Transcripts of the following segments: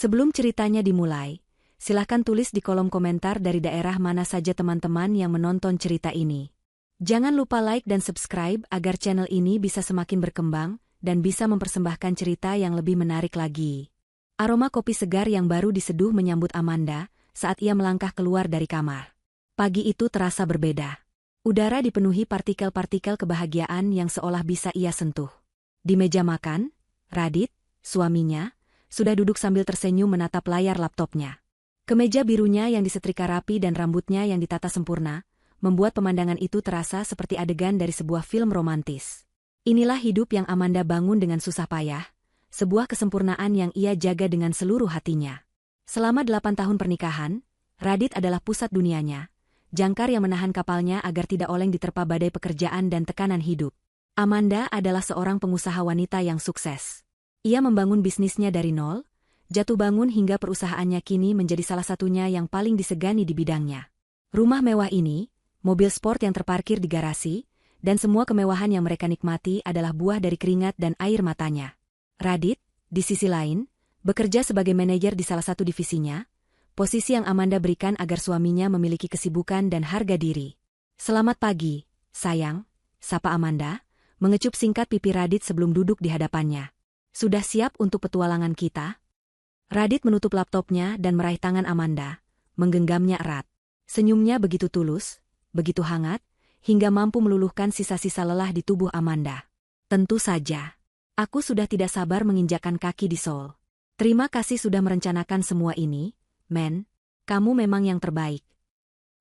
Sebelum ceritanya dimulai, silahkan tulis di kolom komentar dari daerah mana saja teman-teman yang menonton cerita ini. Jangan lupa like dan subscribe agar channel ini bisa semakin berkembang dan bisa mempersembahkan cerita yang lebih menarik lagi. Aroma kopi segar yang baru diseduh menyambut Amanda saat ia melangkah keluar dari kamar. Pagi itu terasa berbeda. Udara dipenuhi partikel-partikel kebahagiaan yang seolah bisa ia sentuh. Di meja makan, Radit, suaminya, sudah duduk sambil tersenyum menatap layar laptopnya. Kemeja birunya yang disetrika rapi dan rambutnya yang ditata sempurna, membuat pemandangan itu terasa seperti adegan dari sebuah film romantis. Inilah hidup yang Amanda bangun dengan susah payah, sebuah kesempurnaan yang ia jaga dengan seluruh hatinya. Selama 8 tahun pernikahan, Radit adalah pusat dunianya, jangkar yang menahan kapalnya agar tidak oleng diterpa badai pekerjaan dan tekanan hidup. Amanda adalah seorang pengusaha wanita yang sukses. Ia membangun bisnisnya dari nol, jatuh bangun hingga perusahaannya kini menjadi salah satunya yang paling disegani di bidangnya. Rumah mewah ini, mobil sport yang terparkir di garasi, dan semua kemewahan yang mereka nikmati adalah buah dari keringat dan air matanya. Radit, di sisi lain, bekerja sebagai manajer di salah satu divisinya, posisi yang Amanda berikan agar suaminya memiliki kesibukan dan harga diri. "Selamat pagi, sayang," sapa Amanda, mengecup singkat pipi Radit sebelum duduk di hadapannya. "Sudah siap untuk petualangan kita?" Radit menutup laptopnya dan meraih tangan Amanda, menggenggamnya erat. Senyumnya begitu tulus, begitu hangat, hingga mampu meluluhkan sisa-sisa lelah di tubuh Amanda. "Tentu saja. Aku sudah tidak sabar menginjakkan kaki di Seoul. Terima kasih sudah merencanakan semua ini, Men. Kamu memang yang terbaik."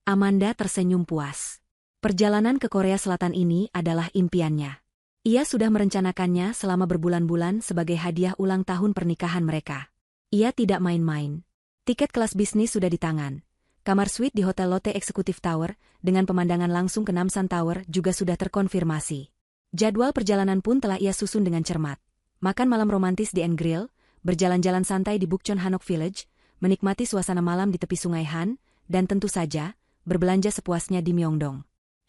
Amanda tersenyum puas. Perjalanan ke Korea Selatan ini adalah impiannya. Ia sudah merencanakannya selama berbulan-bulan sebagai hadiah ulang tahun pernikahan mereka. Ia tidak main-main. Tiket kelas bisnis sudah di tangan. Kamar suite di Hotel Lotte Executive Tower dengan pemandangan langsung ke Namsan Tower juga sudah terkonfirmasi. Jadwal perjalanan pun telah ia susun dengan cermat. Makan malam romantis di N Grill, berjalan-jalan santai di Bukchon Hanok Village, menikmati suasana malam di tepi Sungai Han, dan tentu saja, berbelanja sepuasnya di Myeongdong.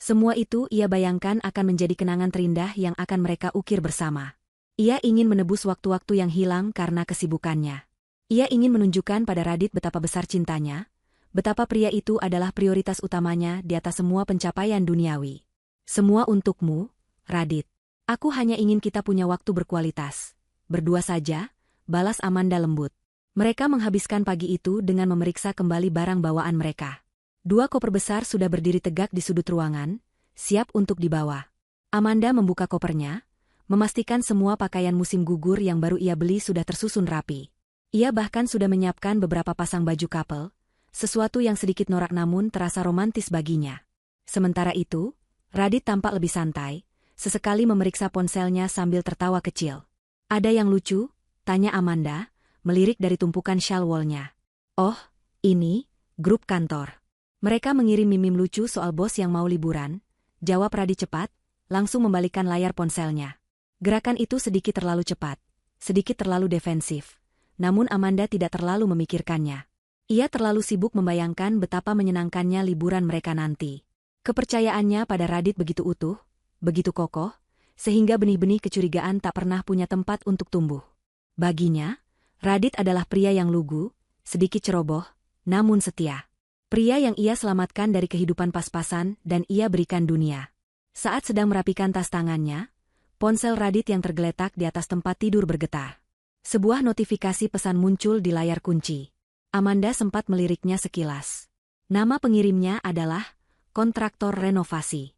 Semua itu ia bayangkan akan menjadi kenangan terindah yang akan mereka ukir bersama. Ia ingin menebus waktu-waktu yang hilang karena kesibukannya. Ia ingin menunjukkan pada Radit betapa besar cintanya, betapa pria itu adalah prioritas utamanya di atas semua pencapaian duniawi. "Semua untukmu, Radit. Aku hanya ingin kita punya waktu berkualitas. Berdua saja," balas Amanda lembut. Mereka menghabiskan pagi itu dengan memeriksa kembali barang bawaan mereka. 2 koper besar sudah berdiri tegak di sudut ruangan, siap untuk dibawa. Amanda membuka kopernya, memastikan semua pakaian musim gugur yang baru ia beli sudah tersusun rapi. Ia bahkan sudah menyiapkan beberapa pasang baju couple, sesuatu yang sedikit norak namun terasa romantis baginya. Sementara itu, Radit tampak lebih santai, sesekali memeriksa ponselnya sambil tertawa kecil. "Ada yang lucu?" tanya Amanda, melirik dari tumpukan shawl wallnya. "Oh, ini, grup kantor. Mereka mengirim meme lucu soal bos yang mau liburan," jawab Radit cepat, langsung membalikkan layar ponselnya. Gerakan itu sedikit terlalu cepat, sedikit terlalu defensif, namun Amanda tidak terlalu memikirkannya. Ia terlalu sibuk membayangkan betapa menyenangkannya liburan mereka nanti. Kepercayaannya pada Radit begitu utuh, begitu kokoh, sehingga benih-benih kecurigaan tak pernah punya tempat untuk tumbuh. Baginya, Radit adalah pria yang lugu, sedikit ceroboh, namun setia. Pria yang ia selamatkan dari kehidupan pas-pasan dan ia berikan dunia. Saat sedang merapikan tas tangannya, ponsel Radit yang tergeletak di atas tempat tidur bergetar. Sebuah notifikasi pesan muncul di layar kunci. Amanda sempat meliriknya sekilas. Nama pengirimnya adalah kontraktor renovasi.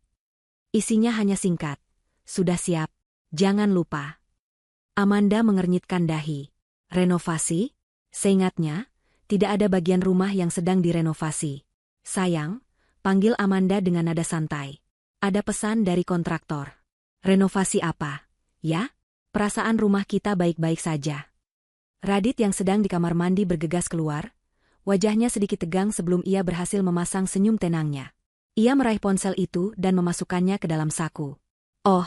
Isinya hanya singkat. "Sudah siap. Jangan lupa." Amanda mengernyitkan dahi. "Renovasi?" Seingatnya, tidak ada bagian rumah yang sedang direnovasi. "Sayang," panggil Amanda dengan nada santai. "Ada pesan dari kontraktor." "Renovasi apa?" "Ya, perasaan rumah kita baik-baik saja." Radit yang sedang di kamar mandi bergegas keluar, wajahnya sedikit tegang sebelum ia berhasil memasang senyum tenangnya. Ia meraih ponsel itu dan memasukkannya ke dalam saku. "Oh,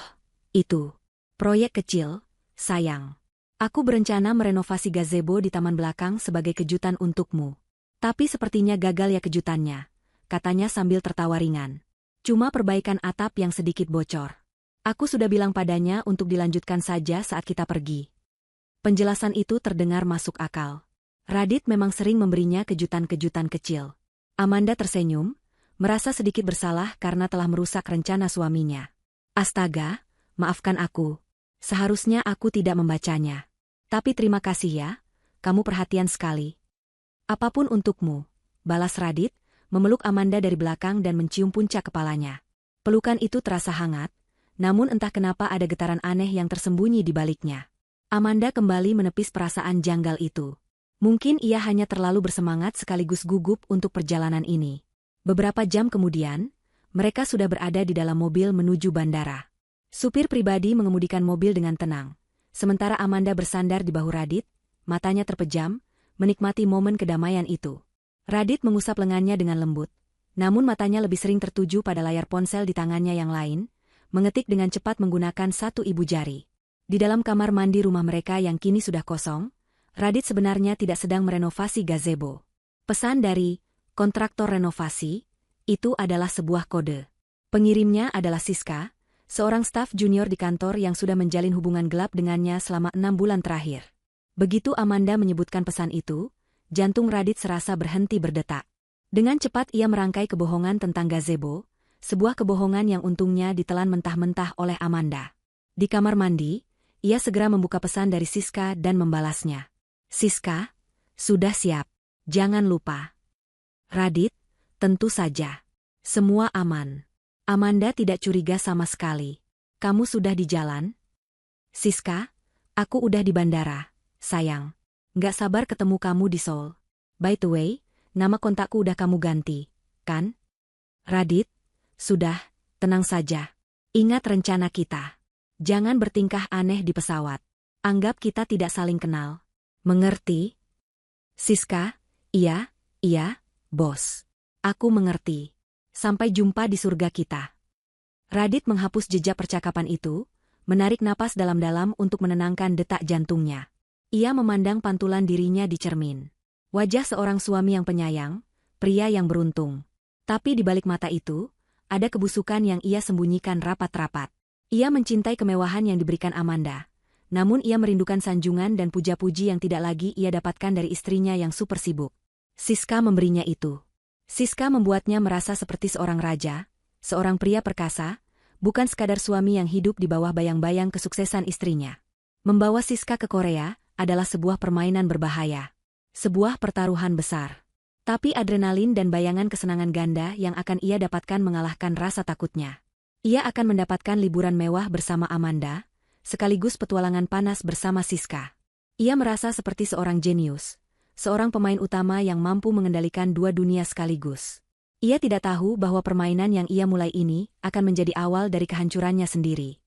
itu. Proyek kecil, sayang. Aku berencana merenovasi gazebo di taman belakang sebagai kejutan untukmu. Tapi sepertinya gagal ya kejutannya," katanya sambil tertawa ringan. "Cuma perbaikan atap yang sedikit bocor. Aku sudah bilang padanya untuk dilanjutkan saja saat kita pergi." Penjelasan itu terdengar masuk akal. Radit memang sering memberinya kejutan-kejutan kecil. Amanda tersenyum, merasa sedikit bersalah karena telah merusak rencana suaminya. Astaga, maafkan aku. Seharusnya aku tidak membacanya. Tapi terima kasih ya, kamu perhatian sekali. Apapun untukmu, balas Radit, memeluk Amanda dari belakang dan mencium puncak kepalanya. Pelukan itu terasa hangat, namun entah kenapa ada getaran aneh yang tersembunyi di baliknya. Amanda kembali menepis perasaan janggal itu. Mungkin ia hanya terlalu bersemangat sekaligus gugup untuk perjalanan ini. Beberapa jam kemudian, mereka sudah berada di dalam mobil menuju bandara. Supir pribadi mengemudikan mobil dengan tenang, sementara Amanda bersandar di bahu Radit, matanya terpejam, menikmati momen kedamaian itu. Radit mengusap lengannya dengan lembut, namun matanya lebih sering tertuju pada layar ponsel di tangannya yang lain, mengetik dengan cepat menggunakan satu ibu jari. Di dalam kamar mandi rumah mereka yang kini sudah kosong, Radit sebenarnya tidak sedang merenovasi gazebo. Pesan dari kontraktor renovasi, itu adalah sebuah kode. Pengirimnya adalah Siska, seorang staf junior di kantor yang sudah menjalin hubungan gelap dengannya selama 6 bulan terakhir. Begitu Amanda menyebutkan pesan itu, jantung Radit serasa berhenti berdetak. Dengan cepat ia merangkai kebohongan tentang gazebo, sebuah kebohongan yang untungnya ditelan mentah-mentah oleh Amanda. Di kamar mandi, ia segera membuka pesan dari Siska dan membalasnya. Siska, sudah siap. Jangan lupa. Radit, tentu saja. Semua aman. Amanda tidak curiga sama sekali. Kamu sudah di jalan? Siska, aku udah di bandara, sayang. Nggak sabar ketemu kamu di Seoul. By the way, nama kontakku udah kamu ganti, kan? Radit, sudah, tenang saja. Ingat rencana kita. Jangan bertingkah aneh di pesawat. Anggap kita tidak saling kenal. Mengerti? Siska, iya, bos. Aku mengerti. Sampai jumpa di surga kita. Radit menghapus jejak percakapan itu, menarik napas dalam-dalam untuk menenangkan detak jantungnya. Ia memandang pantulan dirinya di cermin. Wajah seorang suami yang penyayang, pria yang beruntung. Tapi di balik mata itu, ada kebusukan yang ia sembunyikan rapat-rapat. Ia mencintai kemewahan yang diberikan Amanda, namun ia merindukan sanjungan dan puja-puji yang tidak lagi ia dapatkan dari istrinya yang super sibuk. Siska memberinya itu. Siska membuatnya merasa seperti seorang raja, seorang pria perkasa, bukan sekadar suami yang hidup di bawah bayang-bayang kesuksesan istrinya. Membawa Siska ke Korea adalah sebuah permainan berbahaya. Sebuah pertaruhan besar. Tapi adrenalin dan bayangan kesenangan ganda yang akan ia dapatkan mengalahkan rasa takutnya. Ia akan mendapatkan liburan mewah bersama Amanda, sekaligus petualangan panas bersama Siska. Ia merasa seperti seorang jenius, seorang pemain utama yang mampu mengendalikan dua dunia sekaligus. Ia tidak tahu bahwa permainan yang ia mulai ini akan menjadi awal dari kehancurannya sendiri.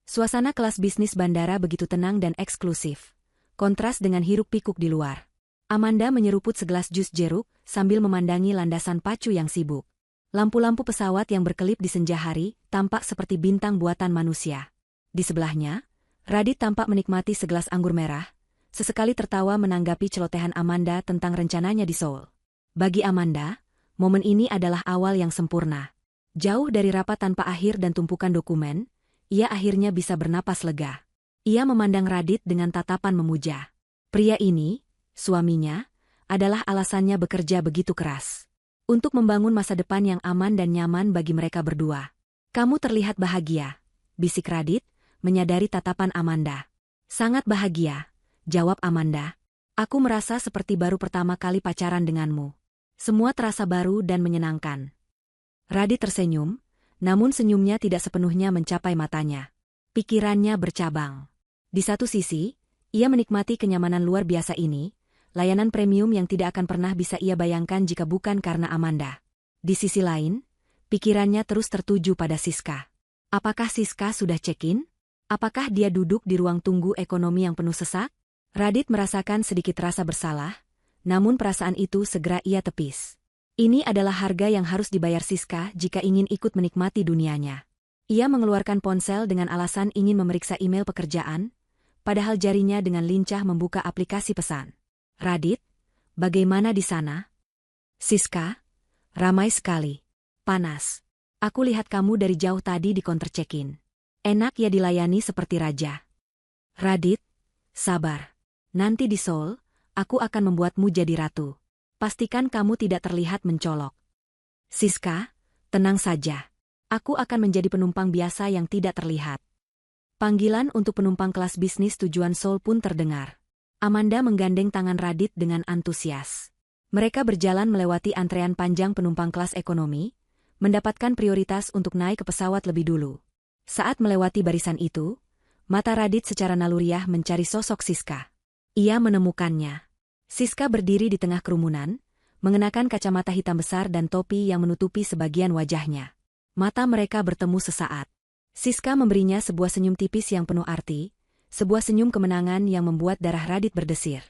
Suasana kelas bisnis bandara begitu tenang dan eksklusif, kontras dengan hiruk-pikuk di luar. Amanda menyeruput segelas jus jeruk sambil memandangi landasan pacu yang sibuk. Lampu-lampu pesawat yang berkelip di senja hari tampak seperti bintang buatan manusia. Di sebelahnya, Radit tampak menikmati segelas anggur merah, sesekali tertawa menanggapi celotehan Amanda tentang rencananya di Seoul. Bagi Amanda, momen ini adalah awal yang sempurna. Jauh dari rapat tanpa akhir dan tumpukan dokumen, ia akhirnya bisa bernapas lega. Ia memandang Radit dengan tatapan memuja. Pria ini, suaminya, adalah alasannya bekerja begitu keras. Untuk membangun masa depan yang aman dan nyaman bagi mereka berdua. Kamu terlihat bahagia, bisik Radit, menyadari tatapan Amanda. Sangat bahagia, jawab Amanda. Aku merasa seperti baru pertama kali pacaran denganmu. Semua terasa baru dan menyenangkan. Radit tersenyum, namun senyumnya tidak sepenuhnya mencapai matanya. Pikirannya bercabang. Di satu sisi, ia menikmati kenyamanan luar biasa ini, layanan premium yang tidak akan pernah bisa ia bayangkan jika bukan karena Amanda. Di sisi lain, pikirannya terus tertuju pada Siska. Apakah Siska sudah check-in? Apakah dia duduk di ruang tunggu ekonomi yang penuh sesak? Radit merasakan sedikit rasa bersalah, namun perasaan itu segera ia tepis. Ini adalah harga yang harus dibayar Siska jika ingin ikut menikmati dunianya. Ia mengeluarkan ponsel dengan alasan ingin memeriksa email pekerjaan, padahal jarinya dengan lincah membuka aplikasi pesan. Radit, bagaimana di sana? Siska, ramai sekali. Panas. Aku lihat kamu dari jauh tadi di counter check-in. Enak ya dilayani seperti raja. Radit, sabar. Nanti di Seoul, aku akan membuatmu jadi ratu. Pastikan kamu tidak terlihat mencolok. Siska, tenang saja. Aku akan menjadi penumpang biasa yang tidak terlihat. Panggilan untuk penumpang kelas bisnis tujuan Seoul pun terdengar. Amanda menggandeng tangan Radit dengan antusias. Mereka berjalan melewati antrean panjang penumpang kelas ekonomi, mendapatkan prioritas untuk naik ke pesawat lebih dulu. Saat melewati barisan itu, mata Radit secara naluriah mencari sosok Siska. Ia menemukannya. Siska berdiri di tengah kerumunan, mengenakan kacamata hitam besar dan topi yang menutupi sebagian wajahnya. Mata mereka bertemu sesaat. Siska memberinya sebuah senyum tipis yang penuh arti, sebuah senyum kemenangan yang membuat darah Radit berdesir.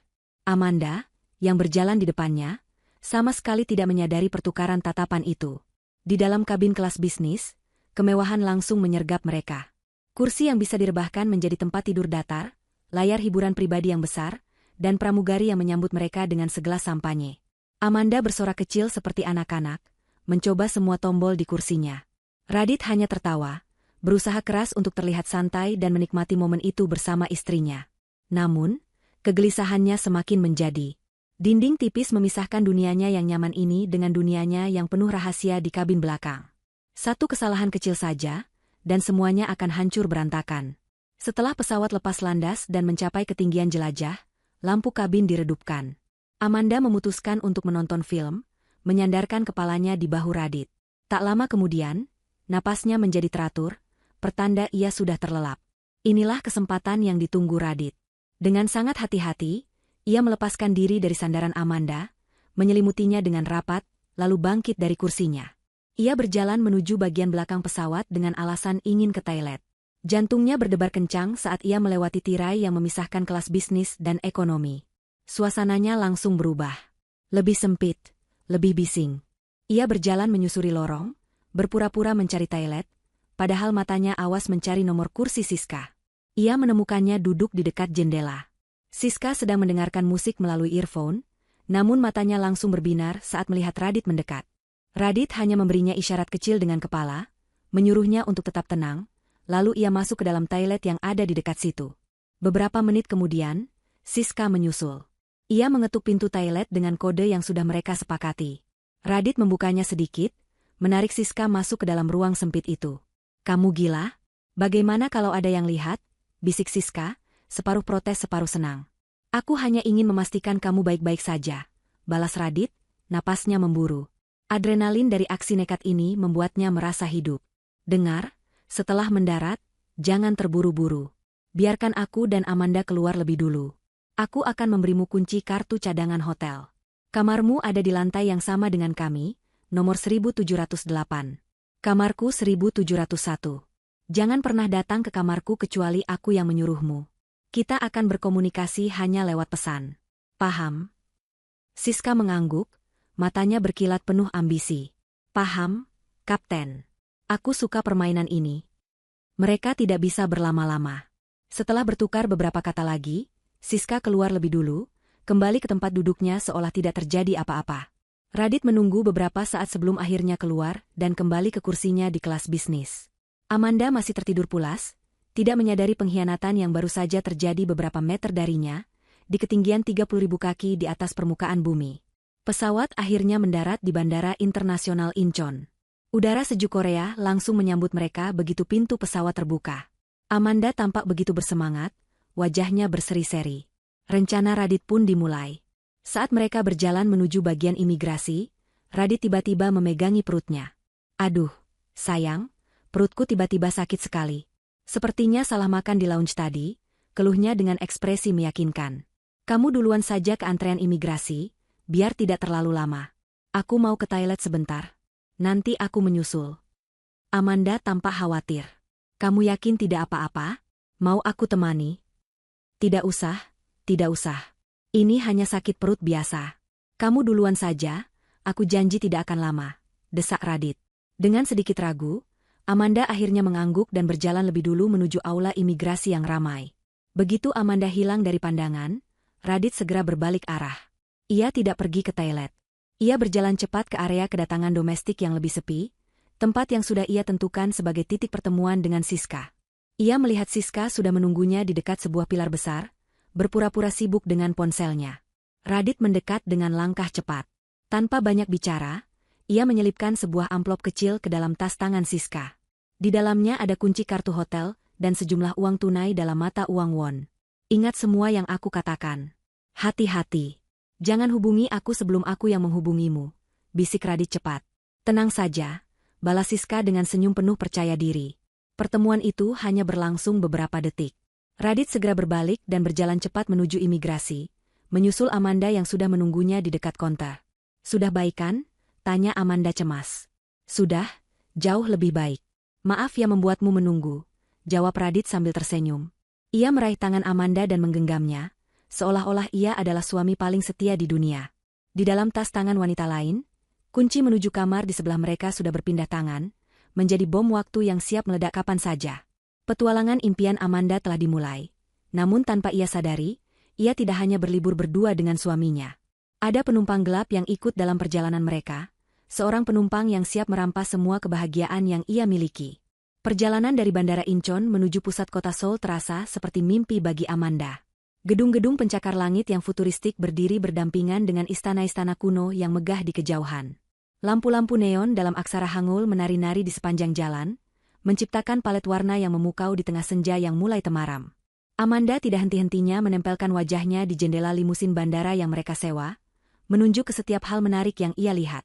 Amanda, yang berjalan di depannya, sama sekali tidak menyadari pertukaran tatapan itu. Di dalam kabin kelas bisnis, kemewahan langsung menyergap mereka. Kursi yang bisa direbahkan menjadi tempat tidur datar, layar hiburan pribadi yang besar, dan pramugari yang menyambut mereka dengan segelas sampanye. Amanda bersorak kecil seperti anak-anak, mencoba semua tombol di kursinya. Radit hanya tertawa, berusaha keras untuk terlihat santai dan menikmati momen itu bersama istrinya. Namun, kegelisahannya semakin menjadi. Dinding tipis memisahkan dunianya yang nyaman ini dengan dunianya yang penuh rahasia di kabin belakang. Satu kesalahan kecil saja, dan semuanya akan hancur berantakan. Setelah pesawat lepas landas dan mencapai ketinggian jelajah, lampu kabin diredupkan. Amanda memutuskan untuk menonton film, menyandarkan kepalanya di bahu Radit. Tak lama kemudian, napasnya menjadi teratur, pertanda ia sudah terlelap. Inilah kesempatan yang ditunggu Radit. Dengan sangat hati-hati, ia melepaskan diri dari sandaran Amanda, menyelimutinya dengan rapat, lalu bangkit dari kursinya. Ia berjalan menuju bagian belakang pesawat dengan alasan ingin ke toilet. Jantungnya berdebar kencang saat ia melewati tirai yang memisahkan kelas bisnis dan ekonomi. Suasananya langsung berubah. Lebih sempit, lebih bising. Ia berjalan menyusuri lorong, berpura-pura mencari toilet, padahal matanya awas mencari nomor kursi Siska. Ia menemukannya duduk di dekat jendela. Siska sedang mendengarkan musik melalui earphone, namun matanya langsung berbinar saat melihat Radit mendekat. Radit hanya memberinya isyarat kecil dengan kepala, menyuruhnya untuk tetap tenang, lalu ia masuk ke dalam toilet yang ada di dekat situ. Beberapa menit kemudian, Siska menyusul. Ia mengetuk pintu toilet dengan kode yang sudah mereka sepakati. Radit membukanya sedikit, menarik Siska masuk ke dalam ruang sempit itu. "Kamu gila? Bagaimana kalau ada yang lihat?" bisik Siska, separuh protes separuh senang. "Aku hanya ingin memastikan kamu baik-baik saja," balas Radit, napasnya memburu. Adrenalin dari aksi nekat ini membuatnya merasa hidup. "Dengar, setelah mendarat, jangan terburu-buru. Biarkan aku dan Amanda keluar lebih dulu. Aku akan memberimu kunci kartu cadangan hotel. Kamarmu ada di lantai yang sama dengan kami, nomor 1708. Kamarku 1701. Jangan pernah datang ke kamarku kecuali aku yang menyuruhmu. Kita akan berkomunikasi hanya lewat pesan. Paham?" Siska mengangguk, matanya berkilat penuh ambisi. "Paham, Kapten. Aku suka permainan ini." Mereka tidak bisa berlama-lama. Setelah bertukar beberapa kata lagi, Siska keluar lebih dulu, kembali ke tempat duduknya seolah tidak terjadi apa-apa. Radit menunggu beberapa saat sebelum akhirnya keluar dan kembali ke kursinya di kelas bisnis. Amanda masih tertidur pulas, tidak menyadari pengkhianatan yang baru saja terjadi beberapa meter darinya, di ketinggian 30.000 kaki di atas permukaan bumi. Pesawat akhirnya mendarat di Bandara Internasional Incheon. Udara sejuk Korea langsung menyambut mereka begitu pintu pesawat terbuka. Amanda tampak begitu bersemangat, wajahnya berseri-seri. Rencana Radit pun dimulai. Saat mereka berjalan menuju bagian imigrasi, Radit tiba-tiba memegangi perutnya. "Aduh, sayang, perutku tiba-tiba sakit sekali. Sepertinya salah makan di lounge tadi," keluhnya dengan ekspresi meyakinkan. "Kamu duluan saja ke antrean imigrasi, biar tidak terlalu lama. Aku mau ke toilet sebentar. Nanti aku menyusul." Amanda tampak khawatir. "Kamu yakin tidak apa-apa? Mau aku temani?" "Tidak usah, tidak usah. Ini hanya sakit perut biasa. Kamu duluan saja, aku janji tidak akan lama," desak Radit. Dengan sedikit ragu, Amanda akhirnya mengangguk dan berjalan lebih dulu menuju aula imigrasi yang ramai. Begitu Amanda hilang dari pandangan, Radit segera berbalik arah. Ia tidak pergi ke toilet. Ia berjalan cepat ke area kedatangan domestik yang lebih sepi, tempat yang sudah ia tentukan sebagai titik pertemuan dengan Siska. Ia melihat Siska sudah menunggunya di dekat sebuah pilar besar, berpura-pura sibuk dengan ponselnya. Radit mendekat dengan langkah cepat. Tanpa banyak bicara, ia menyelipkan sebuah amplop kecil ke dalam tas tangan Siska. Di dalamnya ada kunci kartu hotel dan sejumlah uang tunai dalam mata uang won. Ingat semua yang aku katakan. Hati-hati. Jangan hubungi aku sebelum aku yang menghubungimu, bisik Radit cepat. Tenang saja, balas Siska dengan senyum penuh percaya diri. Pertemuan itu hanya berlangsung beberapa detik. Radit segera berbalik dan berjalan cepat menuju imigrasi, menyusul Amanda yang sudah menunggunya di dekat konter. Sudah baik kan? Tanya Amanda cemas. Sudah, jauh lebih baik. Maaf ya membuatmu menunggu, jawab Radit sambil tersenyum. Ia meraih tangan Amanda dan menggenggamnya, seolah-olah ia adalah suami paling setia di dunia. Di dalam tas tangan wanita lain, kunci menuju kamar di sebelah mereka sudah berpindah tangan, menjadi bom waktu yang siap meledak kapan saja. Petualangan impian Amanda telah dimulai. Namun tanpa ia sadari, ia tidak hanya berlibur berdua dengan suaminya. Ada penumpang gelap yang ikut dalam perjalanan mereka, seorang penumpang yang siap merampas semua kebahagiaan yang ia miliki. Perjalanan dari Bandara Incheon menuju pusat kota Seoul terasa seperti mimpi bagi Amanda. Gedung-gedung pencakar langit yang futuristik berdiri berdampingan dengan istana-istana kuno yang megah di kejauhan. Lampu-lampu neon dalam aksara Hangul menari-nari di sepanjang jalan, menciptakan palet warna yang memukau di tengah senja yang mulai temaram. Amanda tidak henti-hentinya menempelkan wajahnya di jendela limusin bandara yang mereka sewa, menunjuk ke setiap hal menarik yang ia lihat.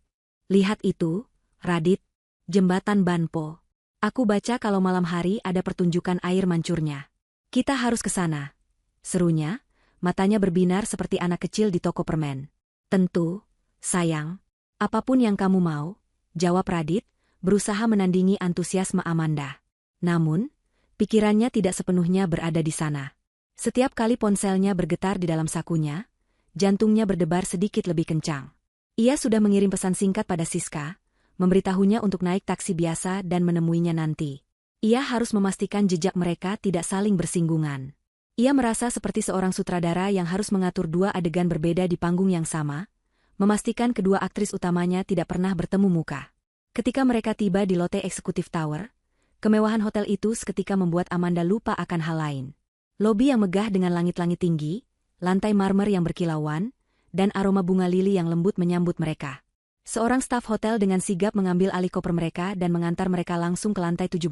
Lihat itu, Radit, jembatan Banpo. Aku baca kalau malam hari ada pertunjukan air mancurnya. Kita harus ke sana. Serunya, matanya berbinar seperti anak kecil di toko permen. Tentu, sayang. Apapun yang kamu mau, jawab Radit, berusaha menandingi antusiasme Amanda. Namun, pikirannya tidak sepenuhnya berada di sana. Setiap kali ponselnya bergetar di dalam sakunya, jantungnya berdebar sedikit lebih kencang. Ia sudah mengirim pesan singkat pada Siska, memberitahunya untuk naik taksi biasa dan menemuinya nanti. Ia harus memastikan jejak mereka tidak saling bersinggungan. Ia merasa seperti seorang sutradara yang harus mengatur dua adegan berbeda di panggung yang sama, memastikan kedua aktris utamanya tidak pernah bertemu muka. Ketika mereka tiba di Lotte Executive Tower, kemewahan hotel itu seketika membuat Amanda lupa akan hal lain. Lobi yang megah dengan langit-langit tinggi, lantai marmer yang berkilauan, dan aroma bunga lili yang lembut menyambut mereka. Seorang staf hotel dengan sigap mengambil alih koper mereka dan mengantar mereka langsung ke lantai 17,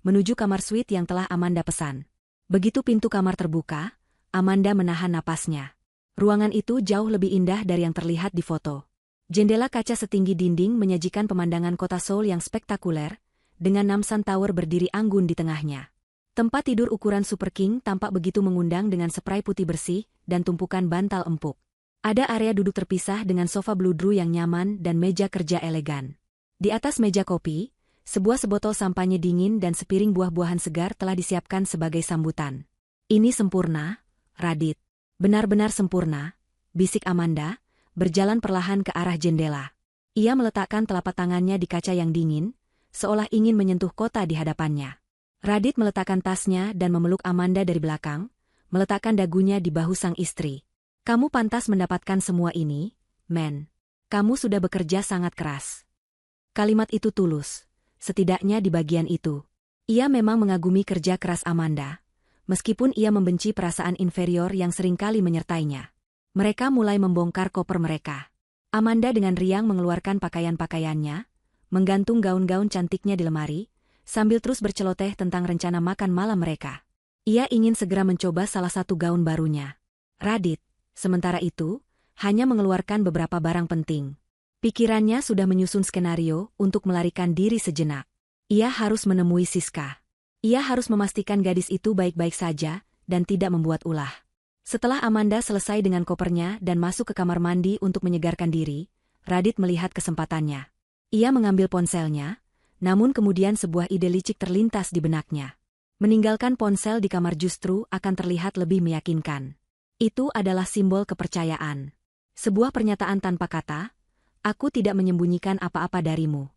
menuju kamar suite yang telah Amanda pesan. Begitu pintu kamar terbuka, Amanda menahan napasnya. Ruangan itu jauh lebih indah dari yang terlihat di foto. Jendela kaca setinggi dinding menyajikan pemandangan kota Seoul yang spektakuler, dengan Namsan Tower berdiri anggun di tengahnya. Tempat tidur ukuran Super King tampak begitu mengundang dengan spray putih bersih dan tumpukan bantal empuk. Ada area duduk terpisah dengan sofa bludru yang nyaman dan meja kerja elegan. Di atas meja kopi, sebuah sebotol sampanye dingin dan sepiring buah-buahan segar telah disiapkan sebagai sambutan. Ini sempurna, Radit. Benar-benar sempurna, bisik Amanda, berjalan perlahan ke arah jendela. Ia meletakkan telapak tangannya di kaca yang dingin, seolah ingin menyentuh kota di hadapannya. Radit meletakkan tasnya dan memeluk Amanda dari belakang, meletakkan dagunya di bahu sang istri. Kamu pantas mendapatkan semua ini, men. Kamu sudah bekerja sangat keras. Kalimat itu tulus, setidaknya di bagian itu. Ia memang mengagumi kerja keras Amanda, meskipun ia membenci perasaan inferior yang seringkali menyertainya. Mereka mulai membongkar koper mereka. Amanda dengan riang mengeluarkan pakaian-pakaiannya, menggantung gaun-gaun cantiknya di lemari, sambil terus berceloteh tentang rencana makan malam mereka. Ia ingin segera mencoba salah satu gaun barunya. Radit, sementara itu, hanya mengeluarkan beberapa barang penting. Pikirannya sudah menyusun skenario untuk melarikan diri sejenak. Ia harus menemui Siska. Ia harus memastikan gadis itu baik-baik saja dan tidak membuat ulah. Setelah Amanda selesai dengan kopernya dan masuk ke kamar mandi untuk menyegarkan diri, Radit melihat kesempatannya. Ia mengambil ponselnya, namun kemudian sebuah ide licik terlintas di benaknya. Meninggalkan ponsel di kamar justru akan terlihat lebih meyakinkan. Itu adalah simbol kepercayaan. Sebuah pernyataan tanpa kata, aku tidak menyembunyikan apa-apa darimu.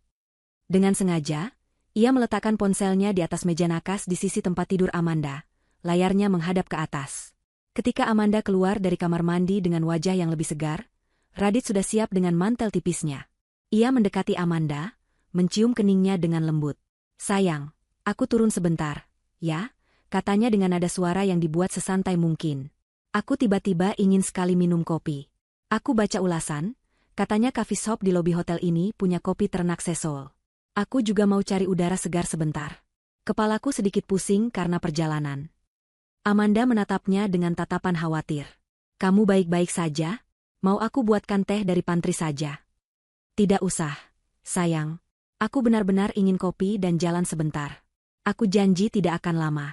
Dengan sengaja, ia meletakkan ponselnya di atas meja nakas di sisi tempat tidur Amanda, layarnya menghadap ke atas. Ketika Amanda keluar dari kamar mandi dengan wajah yang lebih segar, Radit sudah siap dengan mantel tipisnya. Ia mendekati Amanda, mencium keningnya dengan lembut. Sayang, aku turun sebentar, ya, katanya dengan nada suara yang dibuat sesantai mungkin. Aku tiba-tiba ingin sekali minum kopi. Aku baca ulasan, katanya coffee shop di lobi hotel ini punya kopi ternak Sesol. Aku juga mau cari udara segar sebentar. Kepalaku sedikit pusing karena perjalanan. Amanda menatapnya dengan tatapan khawatir. Kamu baik-baik saja? Mau aku buatkan teh dari pantry saja? Tidak usah, sayang. Aku benar-benar ingin kopi dan jalan sebentar. Aku janji tidak akan lama.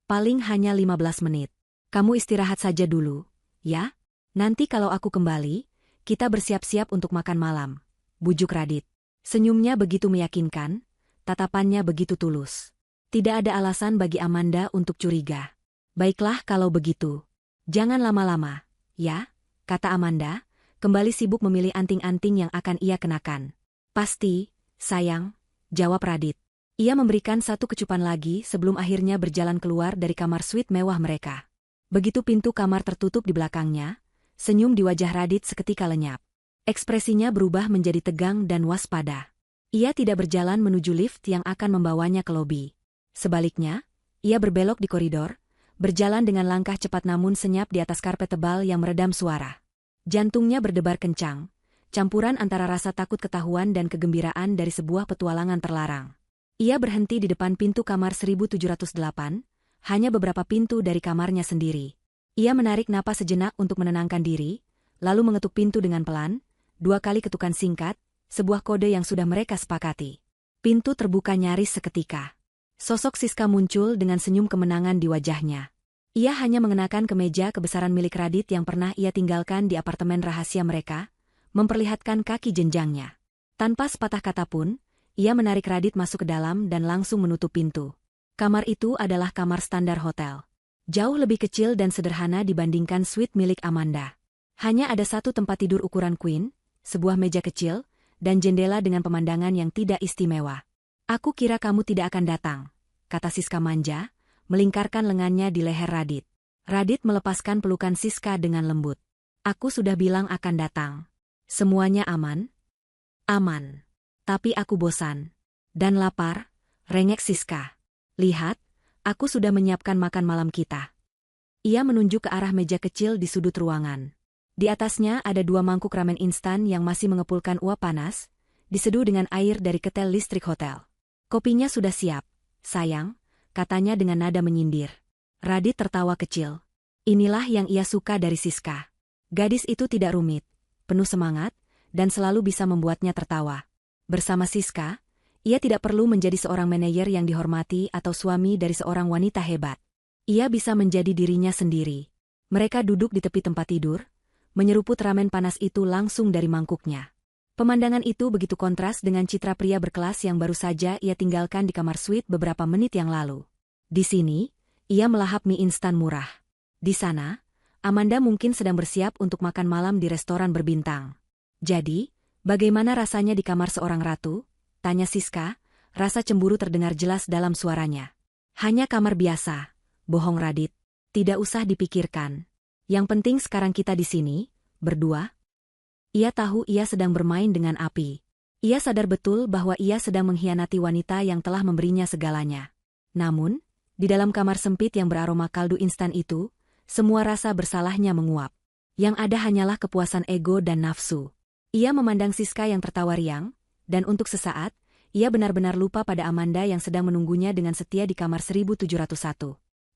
Paling hanya 15 menit. Kamu istirahat saja dulu, ya? Nanti kalau aku kembali, kita bersiap-siap untuk makan malam. Bujuk Radit. Senyumnya begitu meyakinkan, tatapannya begitu tulus. Tidak ada alasan bagi Amanda untuk curiga. Baiklah kalau begitu. Jangan lama-lama, ya? Kata Amanda, kembali sibuk memilih anting-anting yang akan ia kenakan. Pasti, sayang, jawab Radit. Ia memberikan satu kecupan lagi sebelum akhirnya berjalan keluar dari kamar suite mewah mereka. Begitu pintu kamar tertutup di belakangnya, senyum di wajah Radit seketika lenyap. Ekspresinya berubah menjadi tegang dan waspada. Ia tidak berjalan menuju lift yang akan membawanya ke lobi. Sebaliknya, ia berbelok di koridor, berjalan dengan langkah cepat namun senyap di atas karpet tebal yang meredam suara. Jantungnya berdebar kencang, campuran antara rasa takut ketahuan dan kegembiraan dari sebuah petualangan terlarang. Ia berhenti di depan pintu kamar 1708, hanya beberapa pintu dari kamarnya sendiri. Ia menarik napas sejenak untuk menenangkan diri, lalu mengetuk pintu dengan pelan, 2 kali ketukan singkat, sebuah kode yang sudah mereka sepakati. Pintu terbuka nyaris seketika. Sosok Siska muncul dengan senyum kemenangan di wajahnya. Ia hanya mengenakan kemeja kebesaran milik Radit yang pernah ia tinggalkan di apartemen rahasia mereka, memperlihatkan kaki jenjangnya. Tanpa sepatah kata pun, ia menarik Radit masuk ke dalam dan langsung menutup pintu. Kamar itu adalah kamar standar hotel. Jauh lebih kecil dan sederhana dibandingkan suite milik Amanda. Hanya ada satu tempat tidur ukuran queen, sebuah meja kecil, dan jendela dengan pemandangan yang tidak istimewa. Aku kira kamu tidak akan datang, kata Siska manja, melingkarkan lengannya di leher Radit. Radit melepaskan pelukan Siska dengan lembut. Aku sudah bilang akan datang. Semuanya aman? Aman. Tapi aku bosan. Dan lapar, rengek Siska. Lihat, aku sudah menyiapkan makan malam kita. Ia menunjuk ke arah meja kecil di sudut ruangan. Di atasnya ada 2 mangkuk ramen instan yang masih mengepulkan uap panas, diseduh dengan air dari ketel listrik hotel. Kopinya sudah siap, sayang, katanya dengan nada menyindir. Radit tertawa kecil. Inilah yang ia suka dari Siska. Gadis itu tidak rumit, penuh semangat, dan selalu bisa membuatnya tertawa. Bersama Siska, ia tidak perlu menjadi seorang manajer yang dihormati atau suami dari seorang wanita hebat. Ia bisa menjadi dirinya sendiri. Mereka duduk di tepi tempat tidur, menyeruput ramen panas itu langsung dari mangkuknya. Pemandangan itu begitu kontras dengan citra pria berkelas yang baru saja ia tinggalkan di kamar suite beberapa menit yang lalu. Di sini, ia melahap mie instan murah. Di sana, Amanda mungkin sedang bersiap untuk makan malam di restoran berbintang. Jadi, bagaimana rasanya di kamar seorang ratu? Tanya Siska, rasa cemburu terdengar jelas dalam suaranya. Hanya kamar biasa, bohong Radit. Tidak usah dipikirkan. Yang penting sekarang kita di sini, berdua. Ia tahu ia sedang bermain dengan api. Ia sadar betul bahwa ia sedang mengkhianati wanita yang telah memberinya segalanya. Namun, di dalam kamar sempit yang beraroma kaldu instan itu, semua rasa bersalahnya menguap. Yang ada hanyalah kepuasan ego dan nafsu. Ia memandang Siska yang tertawa riang, dan untuk sesaat, ia benar-benar lupa pada Amanda yang sedang menunggunya dengan setia di kamar 1701.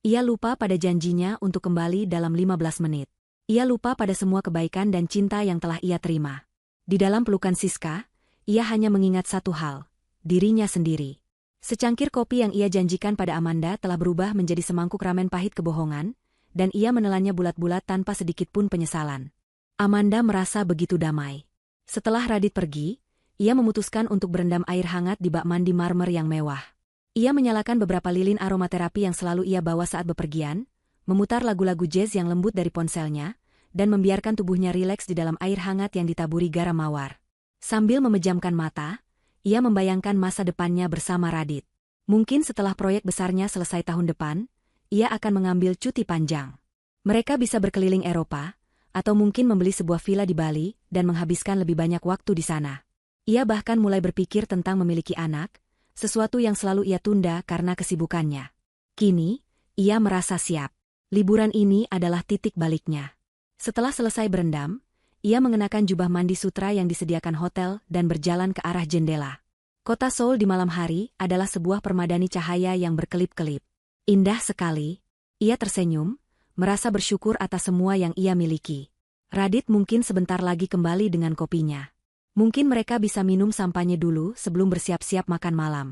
Ia lupa pada janjinya untuk kembali dalam 15 menit. Ia lupa pada semua kebaikan dan cinta yang telah ia terima. Di dalam pelukan Siska, ia hanya mengingat satu hal, dirinya sendiri. Secangkir kopi yang ia janjikan pada Amanda telah berubah menjadi semangkuk ramen pahit kebohongan, dan ia menelannya bulat-bulat tanpa sedikit pun penyesalan. Amanda merasa begitu damai. Setelah Radit pergi, ia memutuskan untuk berendam air hangat di bak mandi marmer yang mewah. Ia menyalakan beberapa lilin aromaterapi yang selalu ia bawa saat bepergian, memutar lagu-lagu jazz yang lembut dari ponselnya, dan membiarkan tubuhnya rileks di dalam air hangat yang ditaburi garam mawar. Sambil memejamkan mata, ia membayangkan masa depannya bersama Radit. Mungkin setelah proyek besarnya selesai tahun depan, ia akan mengambil cuti panjang. Mereka bisa berkeliling Eropa, atau mungkin membeli sebuah villa di Bali dan menghabiskan lebih banyak waktu di sana. Ia bahkan mulai berpikir tentang memiliki anak, sesuatu yang selalu ia tunda karena kesibukannya. Kini, ia merasa siap. Liburan ini adalah titik baliknya. Setelah selesai berendam, ia mengenakan jubah mandi sutra yang disediakan hotel dan berjalan ke arah jendela. Kota Seoul di malam hari adalah sebuah permadani cahaya yang berkelip-kelip. Indah sekali. Ia tersenyum, merasa bersyukur atas semua yang ia miliki. Radit mungkin sebentar lagi kembali dengan kopinya. Mungkin mereka bisa minum sampahnya dulu sebelum bersiap-siap makan malam.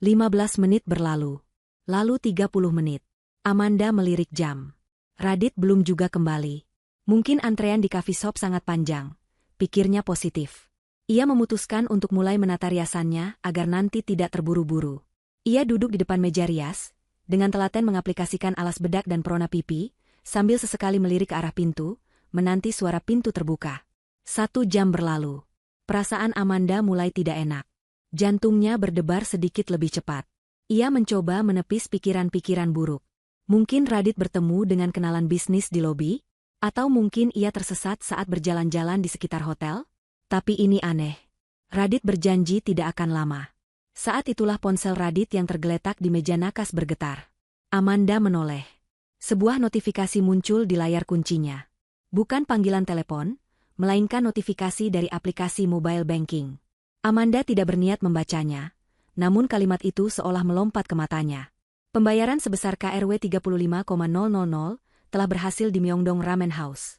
15 menit berlalu. Lalu 30 menit. Amanda melirik jam. Radit belum juga kembali. Mungkin antrean di coffee shop sangat panjang. Pikirnya positif. Ia memutuskan untuk mulai menata riasannya agar nanti tidak terburu-buru. Ia duduk di depan meja rias, dengan telaten mengaplikasikan alas bedak dan perona pipi, sambil sesekali melirik ke arah pintu, menanti suara pintu terbuka. 1 jam berlalu. Perasaan Amanda mulai tidak enak. Jantungnya berdebar sedikit lebih cepat. Ia mencoba menepis pikiran-pikiran buruk. Mungkin Radit bertemu dengan kenalan bisnis di lobi? Atau mungkin ia tersesat saat berjalan-jalan di sekitar hotel? Tapi ini aneh. Radit berjanji tidak akan lama. Saat itulah ponsel Radit yang tergeletak di meja nakas bergetar. Amanda menoleh. Sebuah notifikasi muncul di layar kuncinya. Bukan panggilan telepon, melainkan notifikasi dari aplikasi mobile banking. Amanda tidak berniat membacanya, namun kalimat itu seolah melompat ke matanya. Pembayaran sebesar KRW 35,000 telah berhasil di Myeongdong Ramen House.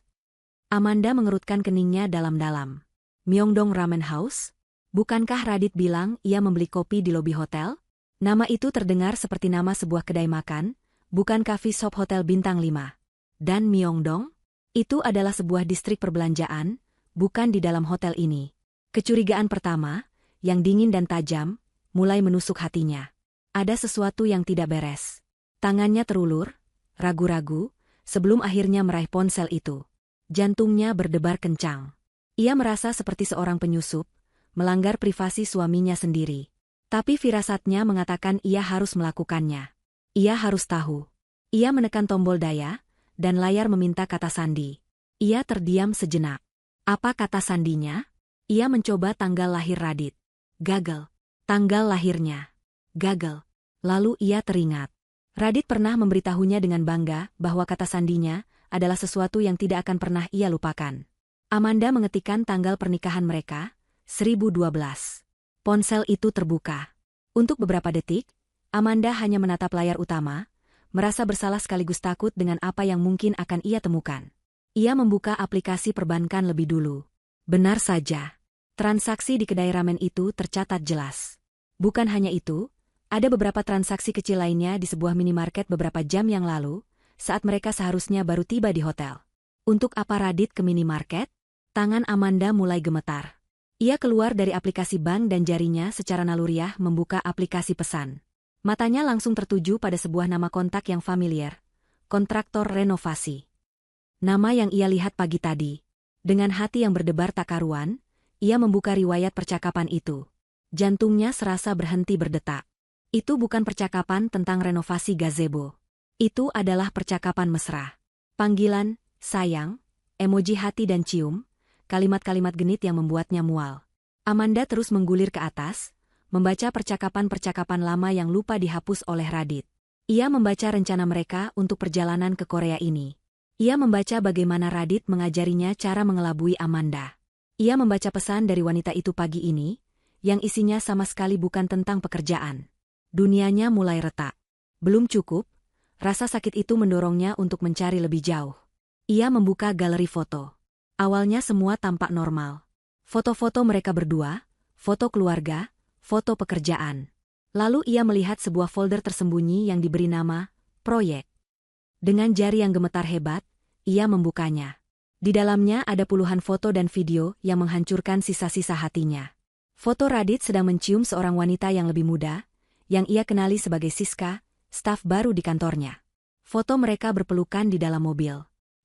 Amanda mengerutkan keningnya dalam-dalam. Myeongdong Ramen House? Bukankah Radit bilang ia membeli kopi di lobi hotel? Nama itu terdengar seperti nama sebuah kedai makan, bukan coffee shop hotel bintang 5. Dan Myeongdong? Itu adalah sebuah distrik perbelanjaan, bukan di dalam hotel ini. Kecurigaan pertama, yang dingin dan tajam, mulai menusuk hatinya. Ada sesuatu yang tidak beres. Tangannya terulur, ragu-ragu, sebelum akhirnya meraih ponsel itu. Jantungnya berdebar kencang. Ia merasa seperti seorang penyusup, melanggar privasi suaminya sendiri. Tapi firasatnya mengatakan ia harus melakukannya. Ia harus tahu. Ia menekan tombol daya, dan layar meminta kata sandi. Ia terdiam sejenak. Apa kata sandinya? Ia mencoba tanggal lahir Radit. Gagal. Tanggal lahirnya. Gagal. Lalu ia teringat. Radit pernah memberitahunya dengan bangga bahwa kata sandinya adalah sesuatu yang tidak akan pernah ia lupakan. Amanda mengetikkan tanggal pernikahan mereka, 1012. Ponsel itu terbuka. Untuk beberapa detik, Amanda hanya menatap layar utama, merasa bersalah sekaligus takut dengan apa yang mungkin akan ia temukan. Ia membuka aplikasi perbankan lebih dulu. Benar saja. Transaksi di kedai ramen itu tercatat jelas. Bukan hanya itu, ada beberapa transaksi kecil lainnya di sebuah minimarket beberapa jam yang lalu, saat mereka seharusnya baru tiba di hotel. Untuk apa Radit ke minimarket? Tangan Amanda mulai gemetar. Ia keluar dari aplikasi bank dan jarinya secara naluriah membuka aplikasi pesan. Matanya langsung tertuju pada sebuah nama kontak yang familiar. Kontraktor renovasi. Nama yang ia lihat pagi tadi. Dengan hati yang berdebar tak karuan, ia membuka riwayat percakapan itu. Jantungnya serasa berhenti berdetak. Itu bukan percakapan tentang renovasi gazebo. Itu adalah percakapan mesra. Panggilan, sayang, emoji hati dan cium, kalimat-kalimat genit yang membuatnya mual. Amanda terus menggulir ke atas, membaca percakapan-percakapan lama yang lupa dihapus oleh Radit. Ia membaca rencana mereka untuk perjalanan ke Korea ini. Ia membaca bagaimana Radit mengajarinya cara mengelabui Amanda. Ia membaca pesan dari wanita itu pagi ini, yang isinya sama sekali bukan tentang pekerjaan. Dunianya mulai retak. Belum cukup, rasa sakit itu mendorongnya untuk mencari lebih jauh. Ia membuka galeri foto. Awalnya semua tampak normal. Foto-foto mereka berdua, foto keluarga, foto pekerjaan. Lalu ia melihat sebuah folder tersembunyi yang diberi nama Proyek. Dengan jari yang gemetar hebat, ia membukanya. Di dalamnya ada puluhan foto dan video yang menghancurkan sisa-sisa hatinya. Foto Radit sedang mencium seorang wanita yang lebih muda, yang ia kenali sebagai Siska, staf baru di kantornya. Foto mereka berpelukan di dalam mobil.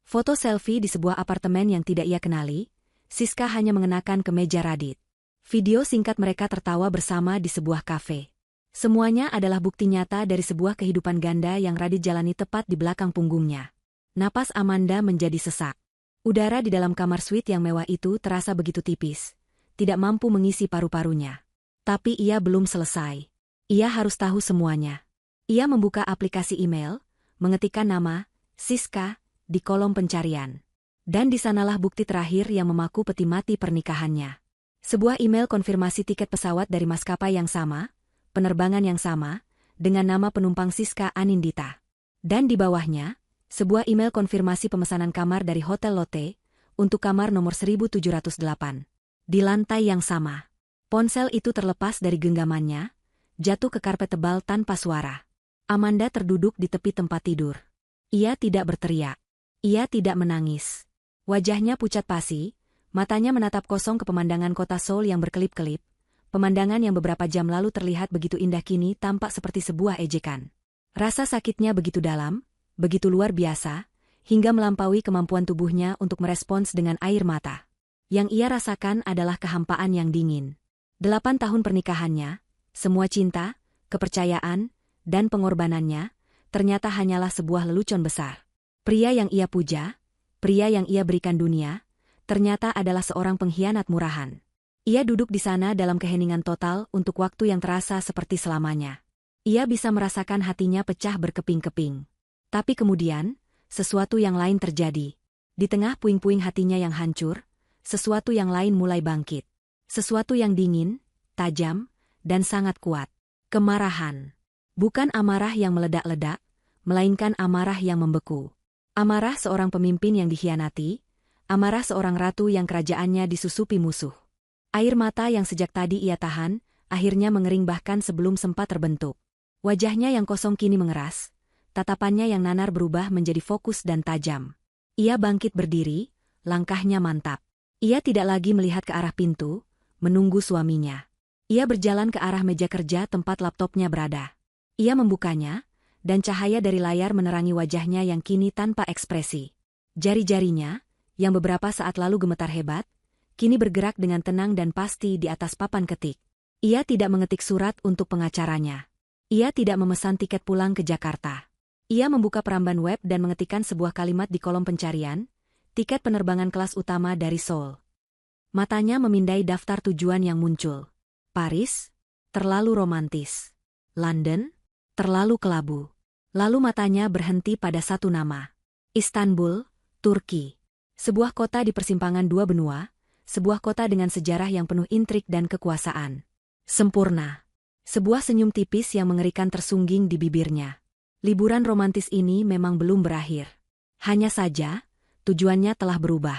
Foto selfie di sebuah apartemen yang tidak ia kenali, Siska hanya mengenakan kemeja Radit. Video singkat mereka tertawa bersama di sebuah kafe. Semuanya adalah bukti nyata dari sebuah kehidupan ganda yang Radit jalani tepat di belakang punggungnya. Napas Amanda menjadi sesak. Udara di dalam kamar suite yang mewah itu terasa begitu tipis, tidak mampu mengisi paru-parunya. Tapi ia belum selesai. Ia harus tahu semuanya. Ia membuka aplikasi email, mengetikkan nama, Siska, di kolom pencarian. Dan di sanalah bukti terakhir yang memaku peti mati pernikahannya. Sebuah email konfirmasi tiket pesawat dari maskapai yang sama, penerbangan yang sama, dengan nama penumpang Siska Anindita. Dan di bawahnya, sebuah email konfirmasi pemesanan kamar dari Hotel Lotte, untuk kamar nomor 1708. Di lantai yang sama. Ponsel itu terlepas dari genggamannya, jatuh ke karpet tebal tanpa suara. Amanda terduduk di tepi tempat tidur. Ia tidak berteriak. Ia tidak menangis. Wajahnya pucat pasi, matanya menatap kosong ke pemandangan kota Seoul yang berkelip-kelip. Pemandangan yang beberapa jam lalu terlihat begitu indah kini tampak seperti sebuah ejekan. Rasa sakitnya begitu dalam, begitu luar biasa, hingga melampaui kemampuan tubuhnya untuk merespons dengan air mata. Yang ia rasakan adalah kehampaan yang dingin. 8 tahun pernikahannya, semua cinta, kepercayaan, dan pengorbanannya, ternyata hanyalah sebuah lelucon besar. Pria yang ia puja, pria yang ia berikan dunia, ternyata adalah seorang pengkhianat murahan. Ia duduk di sana dalam keheningan total untuk waktu yang terasa seperti selamanya. Ia bisa merasakan hatinya pecah berkeping-keping. Tapi kemudian, sesuatu yang lain terjadi. Di tengah puing-puing hatinya yang hancur, sesuatu yang lain mulai bangkit. Sesuatu yang dingin, tajam, dan sangat kuat. Kemarahan. Bukan amarah yang meledak-ledak, melainkan amarah yang membeku. Amarah seorang pemimpin yang dikhianati, amarah seorang ratu yang kerajaannya disusupi musuh. Air mata yang sejak tadi ia tahan, akhirnya mengering bahkan sebelum sempat terbentuk. Wajahnya yang kosong kini mengeras, tatapannya yang nanar berubah menjadi fokus dan tajam. Ia bangkit berdiri, langkahnya mantap. Ia tidak lagi melihat ke arah pintu, menunggu suaminya. Ia berjalan ke arah meja kerja tempat laptopnya berada. Ia membukanya, dan cahaya dari layar menerangi wajahnya yang kini tanpa ekspresi. Jari-jarinya, yang beberapa saat lalu gemetar hebat, kini bergerak dengan tenang dan pasti di atas papan ketik. Ia tidak mengetik surat untuk pengacaranya. Ia tidak memesan tiket pulang ke Jakarta. Ia membuka peramban web dan mengetikkan sebuah kalimat di kolom pencarian, tiket penerbangan kelas utama dari Seoul. Matanya memindai daftar tujuan yang muncul. Paris, terlalu romantis. London, terlalu kelabu. Lalu matanya berhenti pada satu nama. Istanbul, Turki. Sebuah kota di persimpangan dua benua, sebuah kota dengan sejarah yang penuh intrik dan kekuasaan. Sempurna. Sebuah senyum tipis yang mengerikan tersungging di bibirnya. Liburan romantis ini memang belum berakhir. Hanya saja, tujuannya telah berubah.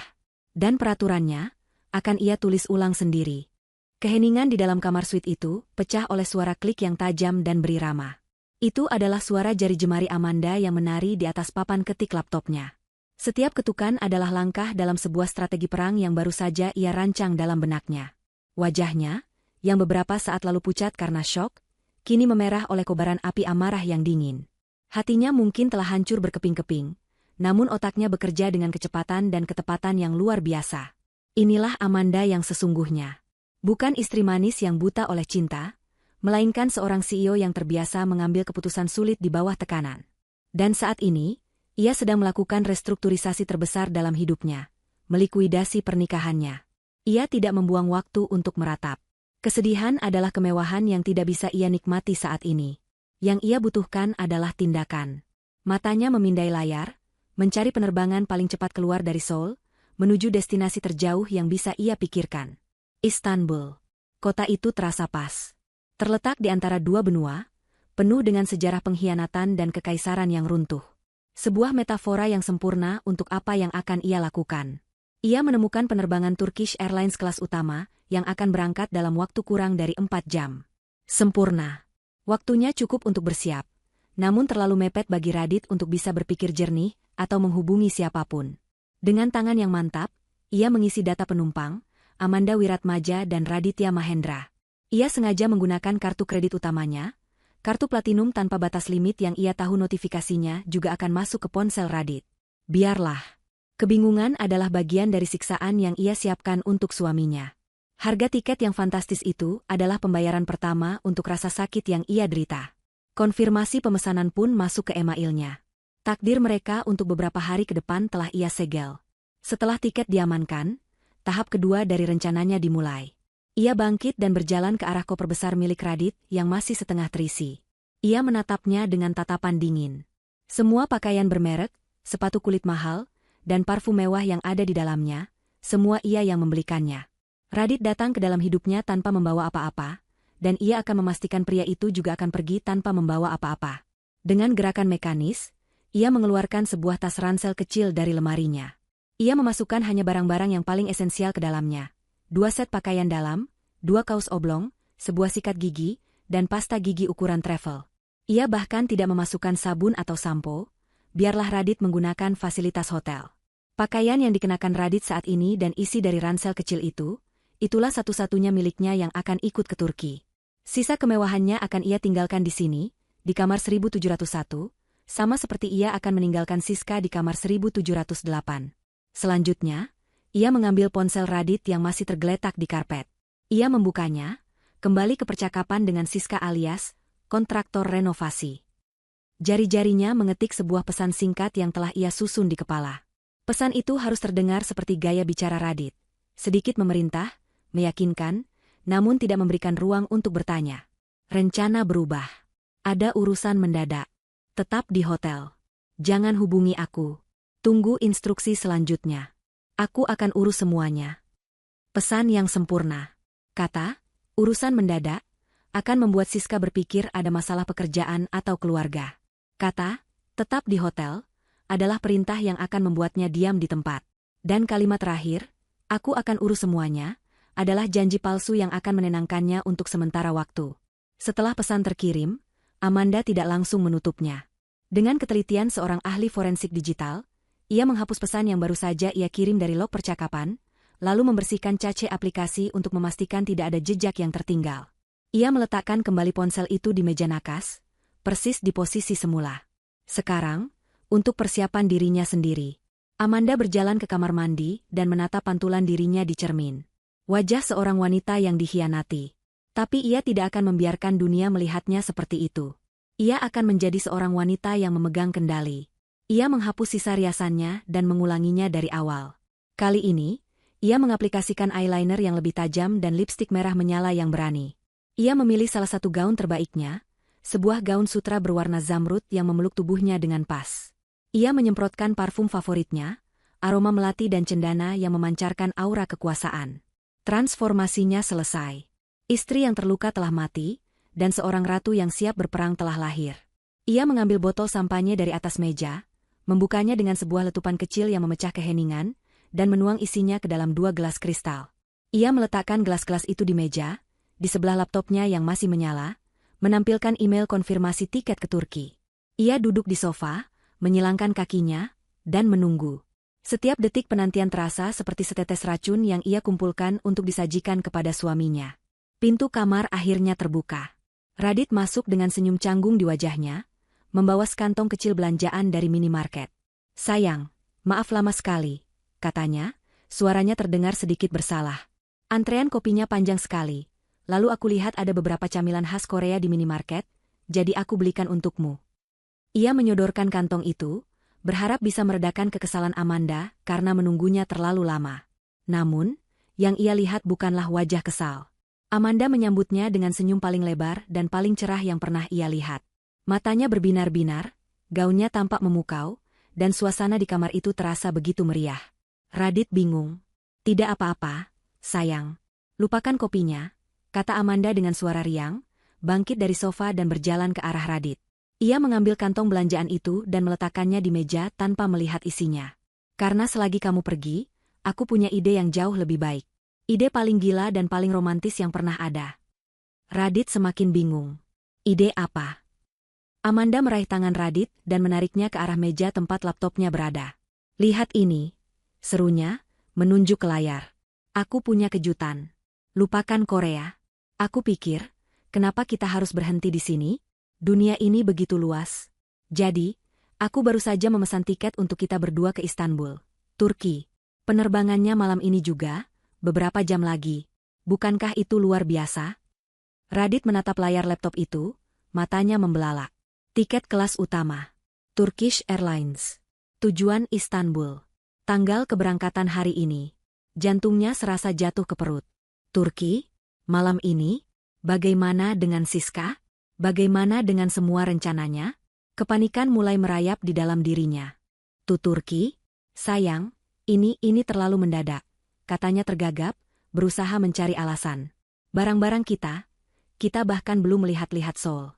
Dan peraturannya, akan ia tulis ulang sendiri. Keheningan di dalam kamar suite itu, pecah oleh suara klik yang tajam dan berirama. Itu adalah suara jari jemari Amanda yang menari di atas papan ketik laptopnya. Setiap ketukan adalah langkah dalam sebuah strategi perang yang baru saja ia rancang dalam benaknya. Wajahnya, yang beberapa saat lalu pucat karena syok, kini memerah oleh kobaran api amarah yang dingin. Hatinya mungkin telah hancur berkeping-keping, namun otaknya bekerja dengan kecepatan dan ketepatan yang luar biasa. Inilah Amanda yang sesungguhnya. Bukan istri manis yang buta oleh cinta, melainkan seorang CEO yang terbiasa mengambil keputusan sulit di bawah tekanan. Dan saat ini, ia sedang melakukan restrukturisasi terbesar dalam hidupnya, melikuidasi pernikahannya. Ia tidak membuang waktu untuk meratap. Kesedihan adalah kemewahan yang tidak bisa ia nikmati saat ini. Yang ia butuhkan adalah tindakan. Matanya memindai layar, mencari penerbangan paling cepat keluar dari Seoul, menuju destinasi terjauh yang bisa ia pikirkan. Istanbul. Kota itu terasa pas. Terletak di antara dua benua, penuh dengan sejarah pengkhianatan dan kekaisaran yang runtuh. Sebuah metafora yang sempurna untuk apa yang akan ia lakukan. Ia menemukan penerbangan Turkish Airlines kelas utama, yang akan berangkat dalam waktu kurang dari 4 jam. Sempurna. Waktunya cukup untuk bersiap, namun terlalu mepet bagi Radit untuk bisa berpikir jernih atau menghubungi siapapun. Dengan tangan yang mantap, ia mengisi data penumpang, Amanda Wiratmaja dan Raditya Mahendra. Ia sengaja menggunakan kartu kredit utamanya, kartu platinum tanpa batas limit yang ia tahu notifikasinya juga akan masuk ke ponsel Radit. Biarlah. Kebingungan adalah bagian dari siksaan yang ia siapkan untuk suaminya. Harga tiket yang fantastis itu adalah pembayaran pertama untuk rasa sakit yang ia derita. Konfirmasi pemesanan pun masuk ke emailnya. Takdir mereka untuk beberapa hari ke depan telah ia segel. Setelah tiket diamankan, tahap kedua dari rencananya dimulai. Ia bangkit dan berjalan ke arah koper besar milik Radit yang masih setengah terisi. Ia menatapnya dengan tatapan dingin. Semua pakaian bermerek, sepatu kulit mahal, dan parfum mewah yang ada di dalamnya, semua ia yang membelikannya. Radit datang ke dalam hidupnya tanpa membawa apa-apa, dan ia akan memastikan pria itu juga akan pergi tanpa membawa apa-apa. Dengan gerakan mekanis, ia mengeluarkan sebuah tas ransel kecil dari lemarinya. Ia memasukkan hanya barang-barang yang paling esensial ke dalamnya. 2 set pakaian dalam, 2 kaos oblong, sebuah sikat gigi, dan pasta gigi ukuran travel. Ia bahkan tidak memasukkan sabun atau sampo, biarlah Radit menggunakan fasilitas hotel. Pakaian yang dikenakan Radit saat ini dan isi dari ransel kecil itu, itulah satu-satunya miliknya yang akan ikut ke Turki. Sisa kemewahannya akan ia tinggalkan di sini, di kamar 1701, sama seperti ia akan meninggalkan Siska di kamar 1708. Selanjutnya, ia mengambil ponsel Radit yang masih tergeletak di karpet. Ia membukanya, kembali ke percakapan dengan Siska alias kontraktor renovasi. Jari-jarinya mengetik sebuah pesan singkat yang telah ia susun di kepala. Pesan itu harus terdengar seperti gaya bicara Radit. Sedikit memerintah, meyakinkan, namun tidak memberikan ruang untuk bertanya. Rencana berubah. Ada urusan mendadak. Tetap di hotel. Jangan hubungi aku. Tunggu instruksi selanjutnya. Aku akan urus semuanya. Pesan yang sempurna. Kata, urusan mendadak, akan membuat Siska berpikir ada masalah pekerjaan atau keluarga. Kata, tetap di hotel, adalah perintah yang akan membuatnya diam di tempat. Dan kalimat terakhir, aku akan urus semuanya, adalah janji palsu yang akan menenangkannya untuk sementara waktu. Setelah pesan terkirim, Amanda tidak langsung menutupnya. Dengan ketelitian seorang ahli forensik digital, ia menghapus pesan yang baru saja ia kirim dari log percakapan, lalu membersihkan cache aplikasi untuk memastikan tidak ada jejak yang tertinggal. Ia meletakkan kembali ponsel itu di meja nakas, persis di posisi semula. Sekarang, untuk persiapan dirinya sendiri, Amanda berjalan ke kamar mandi dan menatap pantulan dirinya di cermin. Wajah seorang wanita yang dikhianati. Tapi ia tidak akan membiarkan dunia melihatnya seperti itu. Ia akan menjadi seorang wanita yang memegang kendali. Ia menghapus sisa riasannya dan mengulanginya dari awal. Kali ini, ia mengaplikasikan eyeliner yang lebih tajam dan lipstik merah menyala yang berani. Ia memilih salah satu gaun terbaiknya, sebuah gaun sutra berwarna zamrud yang memeluk tubuhnya dengan pas. Ia menyemprotkan parfum favoritnya, aroma melati dan cendana yang memancarkan aura kekuasaan. Transformasinya selesai. Istri yang terluka telah mati, dan seorang ratu yang siap berperang telah lahir. Ia mengambil botol sampahnya dari atas meja, membukanya dengan sebuah letupan kecil yang memecah keheningan, dan menuang isinya ke dalam 2 gelas kristal. Ia meletakkan gelas-gelas itu di meja, di sebelah laptopnya yang masih menyala, menampilkan email konfirmasi tiket ke Turki. Ia duduk di sofa, menyilangkan kakinya, dan menunggu. Setiap detik penantian terasa seperti setetes racun yang ia kumpulkan untuk disajikan kepada suaminya. Pintu kamar akhirnya terbuka. Radit masuk dengan senyum canggung di wajahnya, membawa sekantong kecil belanjaan dari minimarket. Sayang, maaf lama sekali, katanya, suaranya terdengar sedikit bersalah. Antrean kopinya panjang sekali. Lalu aku lihat ada beberapa camilan khas Korea di minimarket, jadi aku belikan untukmu. Ia menyodorkan kantong itu, berharap bisa meredakan kekesalan Amanda karena menunggunya terlalu lama. Namun, yang ia lihat bukanlah wajah kesal. Amanda menyambutnya dengan senyum paling lebar dan paling cerah yang pernah ia lihat. Matanya berbinar-binar, gaunnya tampak memukau, dan suasana di kamar itu terasa begitu meriah. Radit bingung. Tidak apa-apa, sayang. Lupakan kopinya, kata Amanda dengan suara riang, bangkit dari sofa dan berjalan ke arah Radit. Ia mengambil kantong belanjaan itu dan meletakkannya di meja tanpa melihat isinya. Karena selagi kamu pergi, aku punya ide yang jauh lebih baik. Ide paling gila dan paling romantis yang pernah ada. Radit semakin bingung. Ide apa? Amanda meraih tangan Radit dan menariknya ke arah meja tempat laptopnya berada. Lihat ini, serunya, menunjuk ke layar. Aku punya kejutan. Lupakan Korea. Aku pikir, kenapa kita harus berhenti di sini? Dunia ini begitu luas. Jadi, aku baru saja memesan tiket untuk kita berdua ke Istanbul, Turki. Penerbangannya malam ini juga, beberapa jam lagi. Bukankah itu luar biasa? Radit menatap layar laptop itu, matanya membelalak. Tiket kelas utama. Turkish Airlines. Tujuan Istanbul. Tanggal keberangkatan hari ini. Jantungnya serasa jatuh ke perut. Turki? Malam ini? Bagaimana dengan Siska? Bagaimana dengan semua rencananya? Kepanikan mulai merayap di dalam dirinya. "To Turki? Sayang, ini terlalu mendadak," katanya tergagap, berusaha mencari alasan. "Barang-barang kita bahkan belum melihat-lihat Seoul."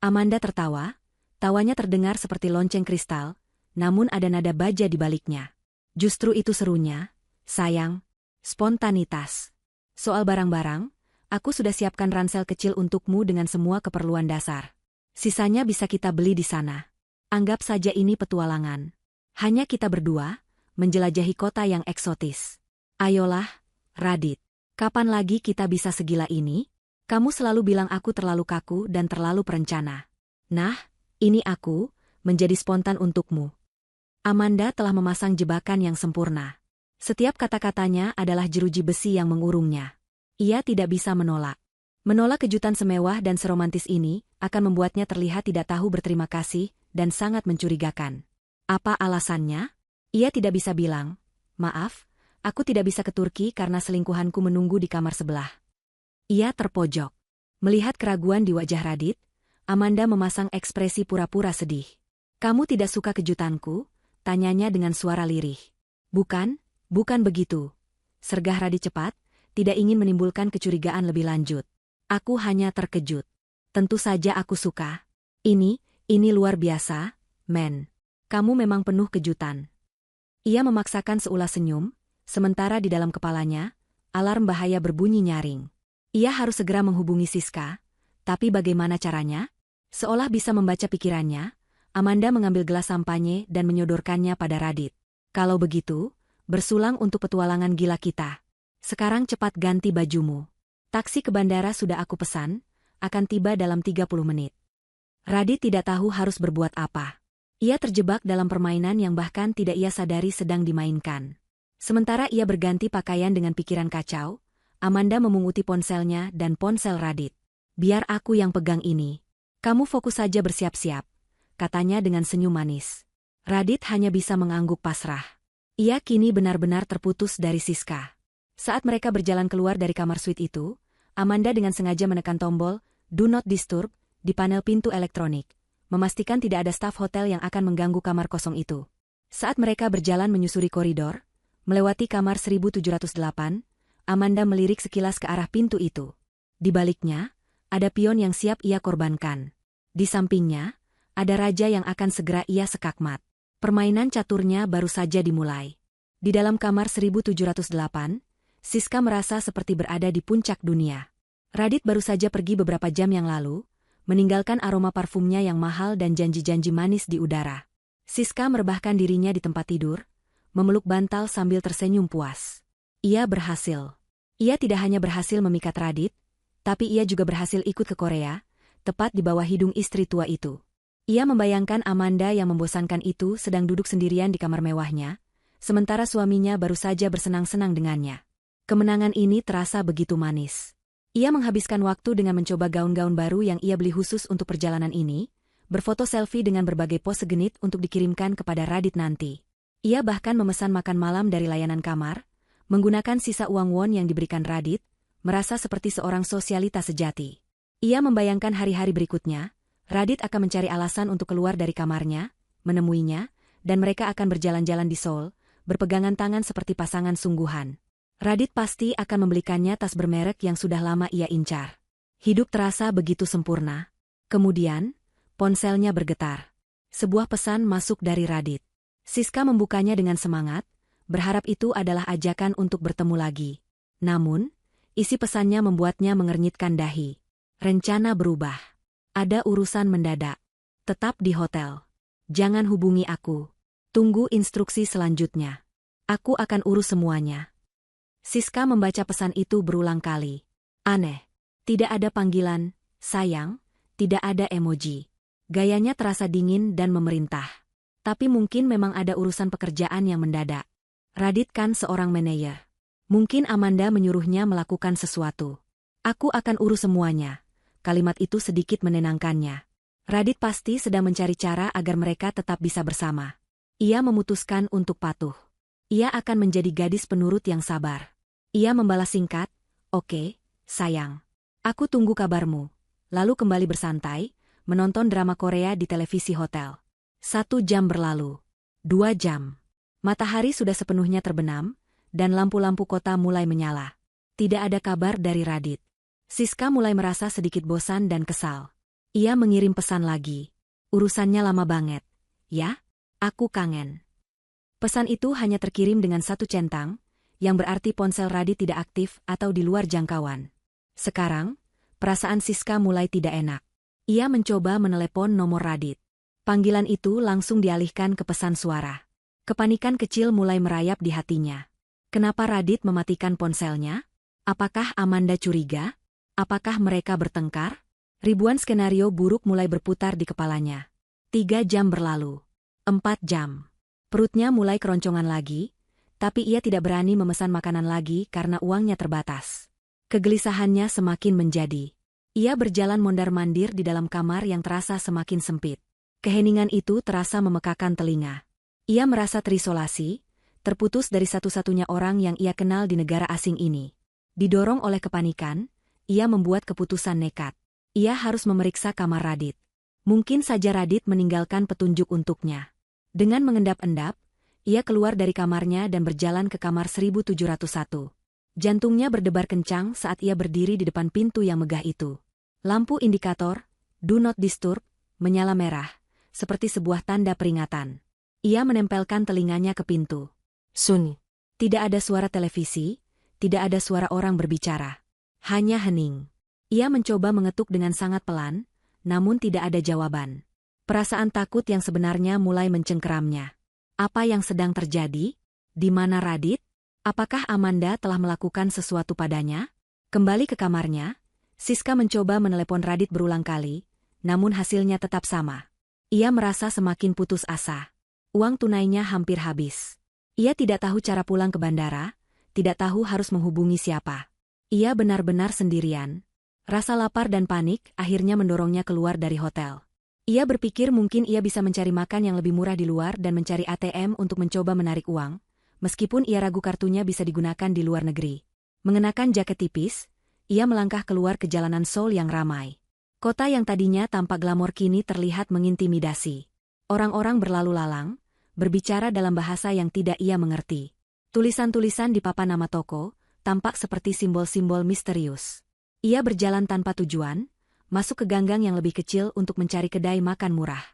Amanda tertawa, tawanya terdengar seperti lonceng kristal, namun ada nada baja di baliknya. "Justru itu serunya, sayang, spontanitas. Soal barang-barang, aku sudah siapkan ransel kecil untukmu dengan semua keperluan dasar. Sisanya bisa kita beli di sana. Anggap saja ini petualangan. Hanya kita berdua, menjelajahi kota yang eksotis. Ayolah, Radit. Kapan lagi kita bisa segila ini? Kamu selalu bilang aku terlalu kaku dan terlalu perencana. Nah, ini aku, menjadi spontan untukmu." Amanda telah memasang jebakan yang sempurna. Setiap kata-katanya adalah jeruji besi yang mengurungnya. Ia tidak bisa menolak. Menolak kejutan semewah dan seromantis ini akan membuatnya terlihat tidak tahu berterima kasih dan sangat mencurigakan. Apa alasannya? Ia tidak bisa bilang, "Maaf, aku tidak bisa ke Turki karena selingkuhanku menunggu di kamar sebelah." Ia terpojok. Melihat keraguan di wajah Radit, Amanda memasang ekspresi pura-pura sedih. "Kamu tidak suka kejutanku?" tanyanya dengan suara lirih. Bukan begitu," sergah Radit cepat, tidak ingin menimbulkan kecurigaan lebih lanjut. "Aku hanya terkejut. Tentu saja aku suka. Ini luar biasa, men. Kamu memang penuh kejutan." Ia memaksakan seulas senyum, sementara di dalam kepalanya, alarm bahaya berbunyi nyaring. Ia harus segera menghubungi Siska, tapi bagaimana caranya? Seolah bisa membaca pikirannya, Amanda mengambil gelas sampanye dan menyodorkannya pada Radit. "Kalau begitu, bersulang untuk petualangan gila kita. Sekarang cepat ganti bajumu. Taksi ke bandara sudah aku pesan, akan tiba dalam 30 menit." Radit tidak tahu harus berbuat apa. Ia terjebak dalam permainan yang bahkan tidak ia sadari sedang dimainkan. Sementara ia berganti pakaian dengan pikiran kacau, Amanda memunguti ponselnya dan ponsel Radit. "Biar aku yang pegang ini. Kamu fokus saja bersiap-siap," katanya dengan senyum manis. Radit hanya bisa mengangguk pasrah. Ia kini benar-benar terputus dari Siska. Saat mereka berjalan keluar dari kamar suite itu, Amanda dengan sengaja menekan tombol "Do Not Disturb" di panel pintu elektronik, memastikan tidak ada staf hotel yang akan mengganggu kamar kosong itu. Saat mereka berjalan menyusuri koridor, melewati kamar 1708, Amanda melirik sekilas ke arah pintu itu. Di baliknya, ada pion yang siap ia korbankan. Di sampingnya, ada raja yang akan segera ia sekakmat. Permainan caturnya baru saja dimulai. Di dalam kamar 1708, Siska merasa seperti berada di puncak dunia. Radit baru saja pergi beberapa jam yang lalu, meninggalkan aroma parfumnya yang mahal dan janji-janji manis di udara. Siska merebahkan dirinya di tempat tidur, memeluk bantal sambil tersenyum puas. Ia berhasil. Ia tidak hanya berhasil memikat Radit, tapi ia juga berhasil ikut ke Korea, tepat di bawah hidung istri tua itu. Ia membayangkan Amanda yang membosankan itu sedang duduk sendirian di kamar mewahnya, sementara suaminya baru saja bersenang-senang dengannya. Kemenangan ini terasa begitu manis. Ia menghabiskan waktu dengan mencoba gaun-gaun baru yang ia beli khusus untuk perjalanan ini, berfoto selfie dengan berbagai pose genit untuk dikirimkan kepada Radit nanti. Ia bahkan memesan makan malam dari layanan kamar, menggunakan sisa uang won yang diberikan Radit, merasa seperti seorang sosialita sejati. Ia membayangkan hari-hari berikutnya, Radit akan mencari alasan untuk keluar dari kamarnya, menemuinya, dan mereka akan berjalan-jalan di Seoul, berpegangan tangan seperti pasangan sungguhan. Radit pasti akan membelikannya tas bermerek yang sudah lama ia incar. Hidup terasa begitu sempurna. Kemudian, ponselnya bergetar. Sebuah pesan masuk dari Radit. Siska membukanya dengan semangat, berharap itu adalah ajakan untuk bertemu lagi. Namun, isi pesannya membuatnya mengernyitkan dahi. Rencana berubah. Ada urusan mendadak. Tetap di hotel. Jangan hubungi aku. Tunggu instruksi selanjutnya. Aku akan urus semuanya. Siska membaca pesan itu berulang kali. Aneh. Tidak ada panggilan, sayang, tidak ada emoji. Gayanya terasa dingin dan memerintah. Tapi mungkin memang ada urusan pekerjaan yang mendadak. Radit kan seorang manajer. Mungkin Amanda menyuruhnya melakukan sesuatu. Aku akan urus semuanya. Kalimat itu sedikit menenangkannya. Radit pasti sedang mencari cara agar mereka tetap bisa bersama. Ia memutuskan untuk patuh. Ia akan menjadi gadis penurut yang sabar. Ia membalas singkat, "Oke, sayang. Aku tunggu kabarmu." Lalu kembali bersantai, menonton drama Korea di televisi hotel. 1 jam berlalu. 2 jam. Matahari sudah sepenuhnya terbenam, dan lampu-lampu kota mulai menyala. Tidak ada kabar dari Radit. Siska mulai merasa sedikit bosan dan kesal. Ia mengirim pesan lagi. Urusannya lama banget. Ya, aku kangen. Pesan itu hanya terkirim dengan 1 centang, yang berarti ponsel Radit tidak aktif atau di luar jangkauan. Sekarang, perasaan Siska mulai tidak enak. Ia mencoba menelepon nomor Radit. Panggilan itu langsung dialihkan ke pesan suara. Kepanikan kecil mulai merayap di hatinya. Kenapa Radit mematikan ponselnya? Apakah Amanda curiga? Apakah mereka bertengkar? Ribuan skenario buruk mulai berputar di kepalanya. 3 jam berlalu. 4 jam. Perutnya mulai keroncongan lagi, tapi ia tidak berani memesan makanan lagi karena uangnya terbatas. Kegelisahannya semakin menjadi. Ia berjalan mondar-mandir di dalam kamar yang terasa semakin sempit. Keheningan itu terasa memekakan telinga. Ia merasa terisolasi, terputus dari satu-satunya orang yang ia kenal di negara asing ini. Didorong oleh kepanikan, ia membuat keputusan nekat. Ia harus memeriksa kamar Radit. Mungkin saja Radit meninggalkan petunjuk untuknya. Dengan mengendap-endap, ia keluar dari kamarnya dan berjalan ke kamar 1701. Jantungnya berdebar kencang saat ia berdiri di depan pintu yang megah itu. Lampu indikator, "Do Not Disturb," menyala merah, seperti sebuah tanda peringatan. Ia menempelkan telinganya ke pintu. Sunyi. Tidak ada suara televisi, tidak ada suara orang berbicara. Hanya hening. Ia mencoba mengetuk dengan sangat pelan, namun tidak ada jawaban. Perasaan takut yang sebenarnya mulai mencengkeramnya. Apa yang sedang terjadi? Di mana Radit? Apakah Amanda telah melakukan sesuatu padanya? Kembali ke kamarnya, Siska mencoba menelepon Radit berulang kali, namun hasilnya tetap sama. Ia merasa semakin putus asa. Uang tunainya hampir habis. Ia tidak tahu cara pulang ke bandara, tidak tahu harus menghubungi siapa. Ia benar-benar sendirian. Rasa lapar dan panik akhirnya mendorongnya keluar dari hotel. Ia berpikir mungkin ia bisa mencari makan yang lebih murah di luar dan mencari ATM untuk mencoba menarik uang, meskipun ia ragu kartunya bisa digunakan di luar negeri. Mengenakan jaket tipis, ia melangkah keluar ke jalanan Seoul yang ramai. Kota yang tadinya tampak glamor kini terlihat mengintimidasi. Orang-orang berlalu lalang, berbicara dalam bahasa yang tidak ia mengerti. Tulisan-tulisan di papan nama toko tampak seperti simbol-simbol misterius. Ia berjalan tanpa tujuan, masuk ke ganggang yang lebih kecil untuk mencari kedai makan murah.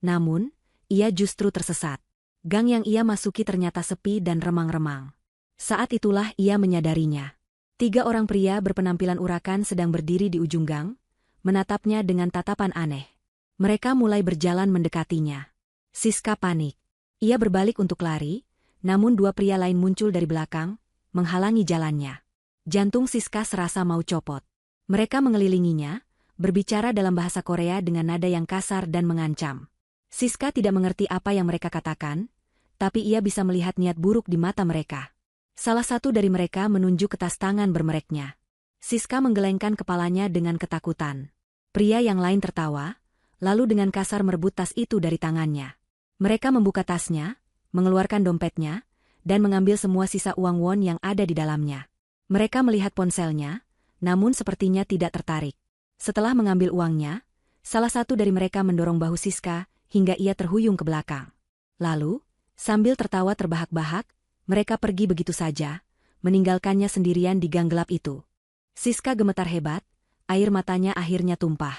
Namun, ia justru tersesat. Gang yang ia masuki ternyata sepi dan remang-remang. Saat itulah ia menyadarinya. 3 orang pria berpenampilan urakan sedang berdiri di ujung gang, menatapnya dengan tatapan aneh. Mereka mulai berjalan mendekatinya. Siska panik. Ia berbalik untuk lari, namun 2 pria lain muncul dari belakang, menghalangi jalannya. Jantung Siska serasa mau copot. Mereka mengelilinginya, berbicara dalam bahasa Korea dengan nada yang kasar dan mengancam. Siska tidak mengerti apa yang mereka katakan, tapi ia bisa melihat niat buruk di mata mereka. Salah satu dari mereka menunjuk ke tas tangan bermereknya. Siska menggelengkan kepalanya dengan ketakutan. Pria yang lain tertawa, lalu dengan kasar merebut tas itu dari tangannya. Mereka membuka tasnya, mengeluarkan dompetnya, dan mengambil semua sisa uang won yang ada di dalamnya. Mereka melihat ponselnya, namun sepertinya tidak tertarik. Setelah mengambil uangnya, salah satu dari mereka mendorong bahu Siska hingga ia terhuyung ke belakang. Lalu, sambil tertawa terbahak-bahak, mereka pergi begitu saja, meninggalkannya sendirian di gang gelap itu. Siska gemetar hebat, air matanya akhirnya tumpah.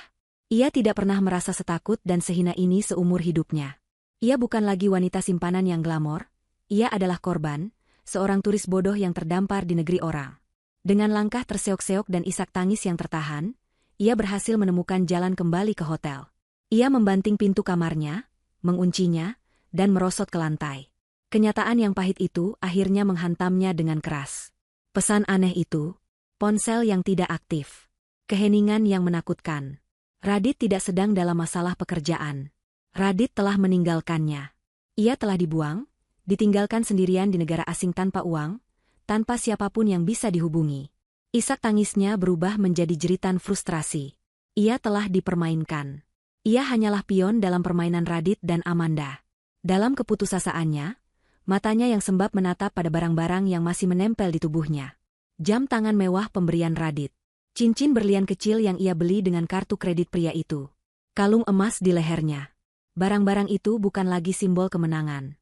Ia tidak pernah merasa setakut dan sehina ini seumur hidupnya. Ia bukan lagi wanita simpanan yang glamor, ia adalah korban, seorang turis bodoh yang terdampar di negeri orang. Dengan langkah terseok-seok dan isak tangis yang tertahan, ia berhasil menemukan jalan kembali ke hotel. Ia membanting pintu kamarnya, menguncinya, dan merosot ke lantai. Kenyataan yang pahit itu akhirnya menghantamnya dengan keras. Pesan aneh itu, ponsel yang tidak aktif, keheningan yang menakutkan. Radit tidak sedang dalam masalah pekerjaan. Radit telah meninggalkannya. Ia telah dibuang, ditinggalkan sendirian di negara asing tanpa uang, tanpa siapapun yang bisa dihubungi. Isak tangisnya berubah menjadi jeritan frustrasi. Ia telah dipermainkan. Ia hanyalah pion dalam permainan Radit dan Amanda. Dalam keputusasaannya, matanya yang sembab menatap pada barang-barang yang masih menempel di tubuhnya. Jam tangan mewah pemberian Radit. Cincin berlian kecil yang ia beli dengan kartu kredit pria itu. Kalung emas di lehernya. Barang-barang itu bukan lagi simbol kemenangan.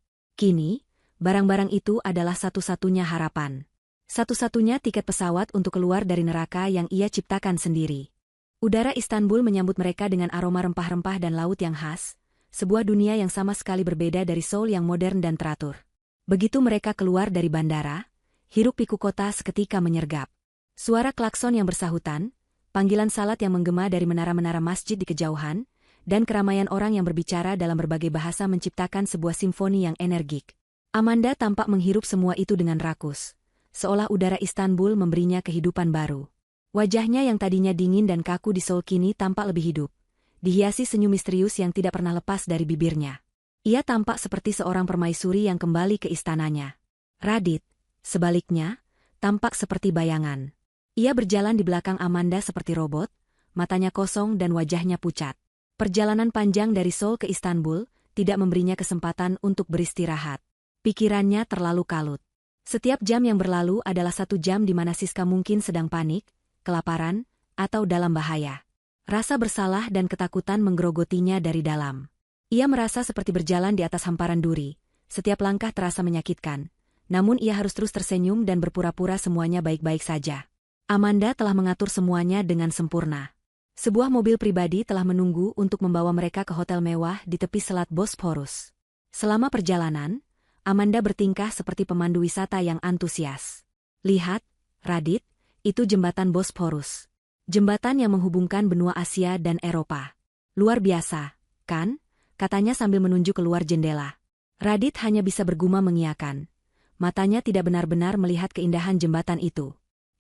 Kini, barang-barang itu adalah satu-satunya harapan. Satu-satunya tiket pesawat untuk keluar dari neraka yang ia ciptakan sendiri. Udara Istanbul menyambut mereka dengan aroma rempah-rempah dan laut yang khas, sebuah dunia yang sama sekali berbeda dari Seoul yang modern dan teratur. Begitu mereka keluar dari bandara, hiruk-pikuk kota seketika menyergap. Suara klakson yang bersahutan, panggilan salat yang menggema dari menara-menara masjid di kejauhan, dan keramaian orang yang berbicara dalam berbagai bahasa menciptakan sebuah simfoni yang energik. Amanda tampak menghirup semua itu dengan rakus, seolah udara Istanbul memberinya kehidupan baru. Wajahnya yang tadinya dingin dan kaku di Seoul kini tampak lebih hidup, dihiasi senyum misterius yang tidak pernah lepas dari bibirnya. Ia tampak seperti seorang permaisuri yang kembali ke istananya. Radit, sebaliknya, tampak seperti bayangan. Ia berjalan di belakang Amanda seperti robot, matanya kosong dan wajahnya pucat. Perjalanan panjang dari Seoul ke Istanbul tidak memberinya kesempatan untuk beristirahat. Pikirannya terlalu kalut. Setiap jam yang berlalu adalah 1 jam di mana Siska mungkin sedang panik, kelaparan, atau dalam bahaya. Rasa bersalah dan ketakutan menggerogotinya dari dalam. Ia merasa seperti berjalan di atas hamparan duri. Setiap langkah terasa menyakitkan. Namun ia harus terus tersenyum dan berpura-pura semuanya baik-baik saja. Amanda telah mengatur semuanya dengan sempurna. Sebuah mobil pribadi telah menunggu untuk membawa mereka ke hotel mewah di tepi Selat Bosporus. Selama perjalanan, Amanda bertingkah seperti pemandu wisata yang antusias. Lihat, Radit, itu jembatan Bosporus. Jembatan yang menghubungkan benua Asia dan Eropa. Luar biasa, kan? Katanya sambil menunjuk keluar jendela. Radit hanya bisa bergumam mengiyakan. Matanya tidak benar-benar melihat keindahan jembatan itu.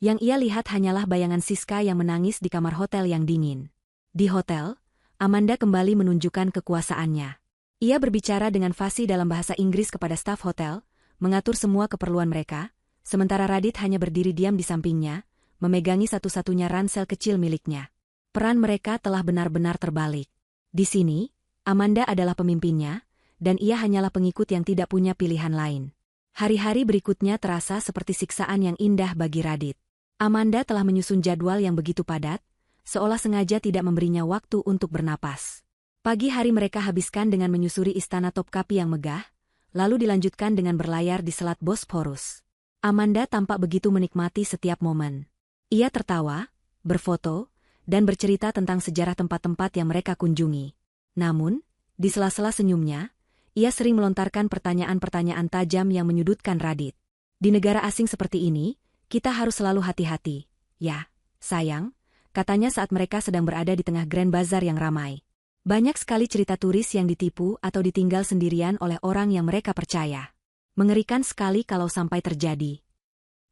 Yang ia lihat hanyalah bayangan Siska yang menangis di kamar hotel yang dingin. Di hotel, Amanda kembali menunjukkan kekuasaannya. Ia berbicara dengan fasih dalam bahasa Inggris kepada staf hotel, mengatur semua keperluan mereka, sementara Radit hanya berdiri diam di sampingnya, memegangi satu-satunya ransel kecil miliknya. Peran mereka telah benar-benar terbalik. Di sini, Amanda adalah pemimpinnya, dan ia hanyalah pengikut yang tidak punya pilihan lain. Hari-hari berikutnya terasa seperti siksaan yang indah bagi Radit. Amanda telah menyusun jadwal yang begitu padat, seolah sengaja tidak memberinya waktu untuk bernapas. Pagi hari mereka habiskan dengan menyusuri istana Topkapi yang megah, lalu dilanjutkan dengan berlayar di Selat Bosporus. Amanda tampak begitu menikmati setiap momen. Ia tertawa, berfoto, dan bercerita tentang sejarah tempat-tempat yang mereka kunjungi. Namun, di sela-sela senyumnya, ia sering melontarkan pertanyaan-pertanyaan tajam yang menyudutkan Radit. Di negara asing seperti ini, kita harus selalu hati-hati. Ya, sayang, katanya saat mereka sedang berada di tengah Grand Bazaar yang ramai. Banyak sekali cerita turis yang ditipu atau ditinggal sendirian oleh orang yang mereka percaya. Mengerikan sekali kalau sampai terjadi.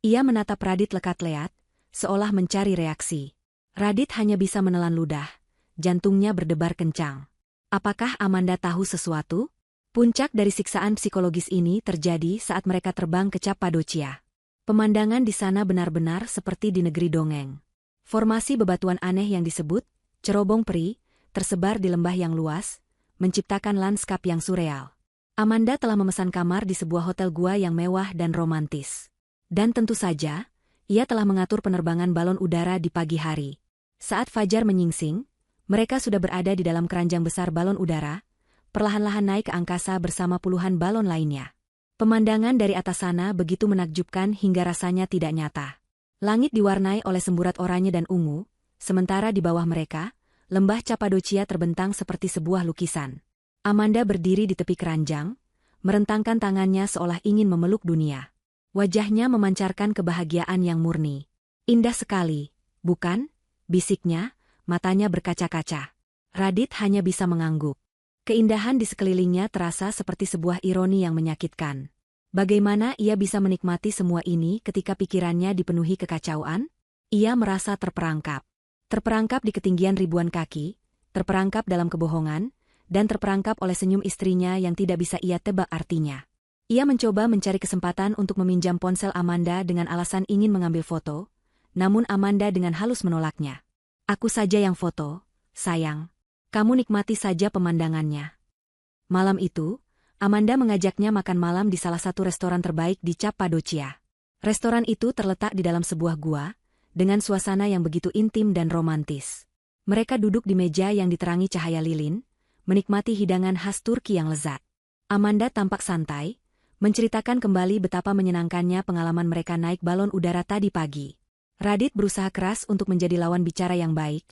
Ia menatap Radit lekat-leat, seolah mencari reaksi. Radit hanya bisa menelan ludah, jantungnya berdebar kencang. Apakah Amanda tahu sesuatu? Puncak dari siksaan psikologis ini terjadi saat mereka terbang ke Cappadocia. Pemandangan di sana benar-benar seperti di negeri dongeng. Formasi bebatuan aneh yang disebut cerobong peri, tersebar di lembah yang luas, menciptakan lanskap yang surreal. Amanda telah memesan kamar di sebuah hotel gua yang mewah dan romantis. Dan tentu saja, ia telah mengatur penerbangan balon udara di pagi hari. Saat fajar menyingsing, mereka sudah berada di dalam keranjang besar balon udara, perlahan-lahan naik ke angkasa bersama puluhan balon lainnya. Pemandangan dari atas sana begitu menakjubkan hingga rasanya tidak nyata. Langit diwarnai oleh semburat oranye dan ungu, sementara di bawah mereka, lembah Cappadocia terbentang seperti sebuah lukisan. Amanda berdiri di tepi keranjang, merentangkan tangannya seolah ingin memeluk dunia. Wajahnya memancarkan kebahagiaan yang murni. Indah sekali, bukan? Bisiknya, matanya berkaca-kaca. Radit hanya bisa mengangguk. Keindahan di sekelilingnya terasa seperti sebuah ironi yang menyakitkan. Bagaimana ia bisa menikmati semua ini ketika pikirannya dipenuhi kekacauan? Ia merasa terperangkap. Terperangkap di ketinggian ribuan kaki, terperangkap dalam kebohongan, dan terperangkap oleh senyum istrinya yang tidak bisa ia tebak artinya. Ia mencoba mencari kesempatan untuk meminjam ponsel Amanda dengan alasan ingin mengambil foto, namun Amanda dengan halus menolaknya. Aku saja yang foto, sayang. Kamu nikmati saja pemandangannya. Malam itu, Amanda mengajaknya makan malam di salah satu restoran terbaik di Cappadocia. Restoran itu terletak di dalam sebuah gua, dengan suasana yang begitu intim dan romantis. Mereka duduk di meja yang diterangi cahaya lilin, menikmati hidangan khas Turki yang lezat. Amanda tampak santai, menceritakan kembali betapa menyenangkannya pengalaman mereka naik balon udara tadi pagi. Radit berusaha keras untuk menjadi lawan bicara yang baik,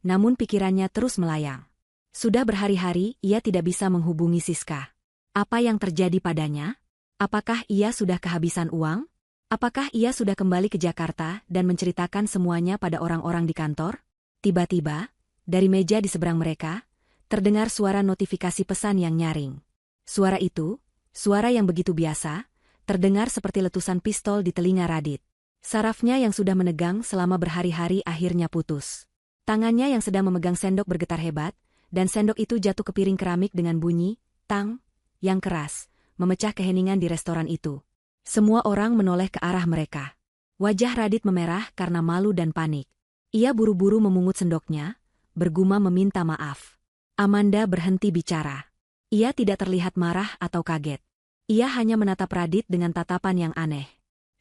namun pikirannya terus melayang. Sudah berhari-hari ia tidak bisa menghubungi Siska. Apa yang terjadi padanya? Apakah ia sudah kehabisan uang? Apakah ia sudah kembali ke Jakarta dan menceritakan semuanya pada orang-orang di kantor? Tiba-tiba, dari meja di seberang mereka, terdengar suara notifikasi pesan yang nyaring. Suara itu, suara yang begitu biasa, terdengar seperti letusan pistol di telinga Radit. Sarafnya yang sudah menegang selama berhari-hari akhirnya putus. Tangannya yang sedang memegang sendok bergetar hebat, dan sendok itu jatuh ke piring keramik dengan bunyi, tang, yang keras, memecah keheningan di restoran itu. Semua orang menoleh ke arah mereka. Wajah Radit memerah karena malu dan panik. Ia buru-buru memungut sendoknya, bergumam meminta maaf. Amanda berhenti bicara. Ia tidak terlihat marah atau kaget. Ia hanya menatap Radit dengan tatapan yang aneh.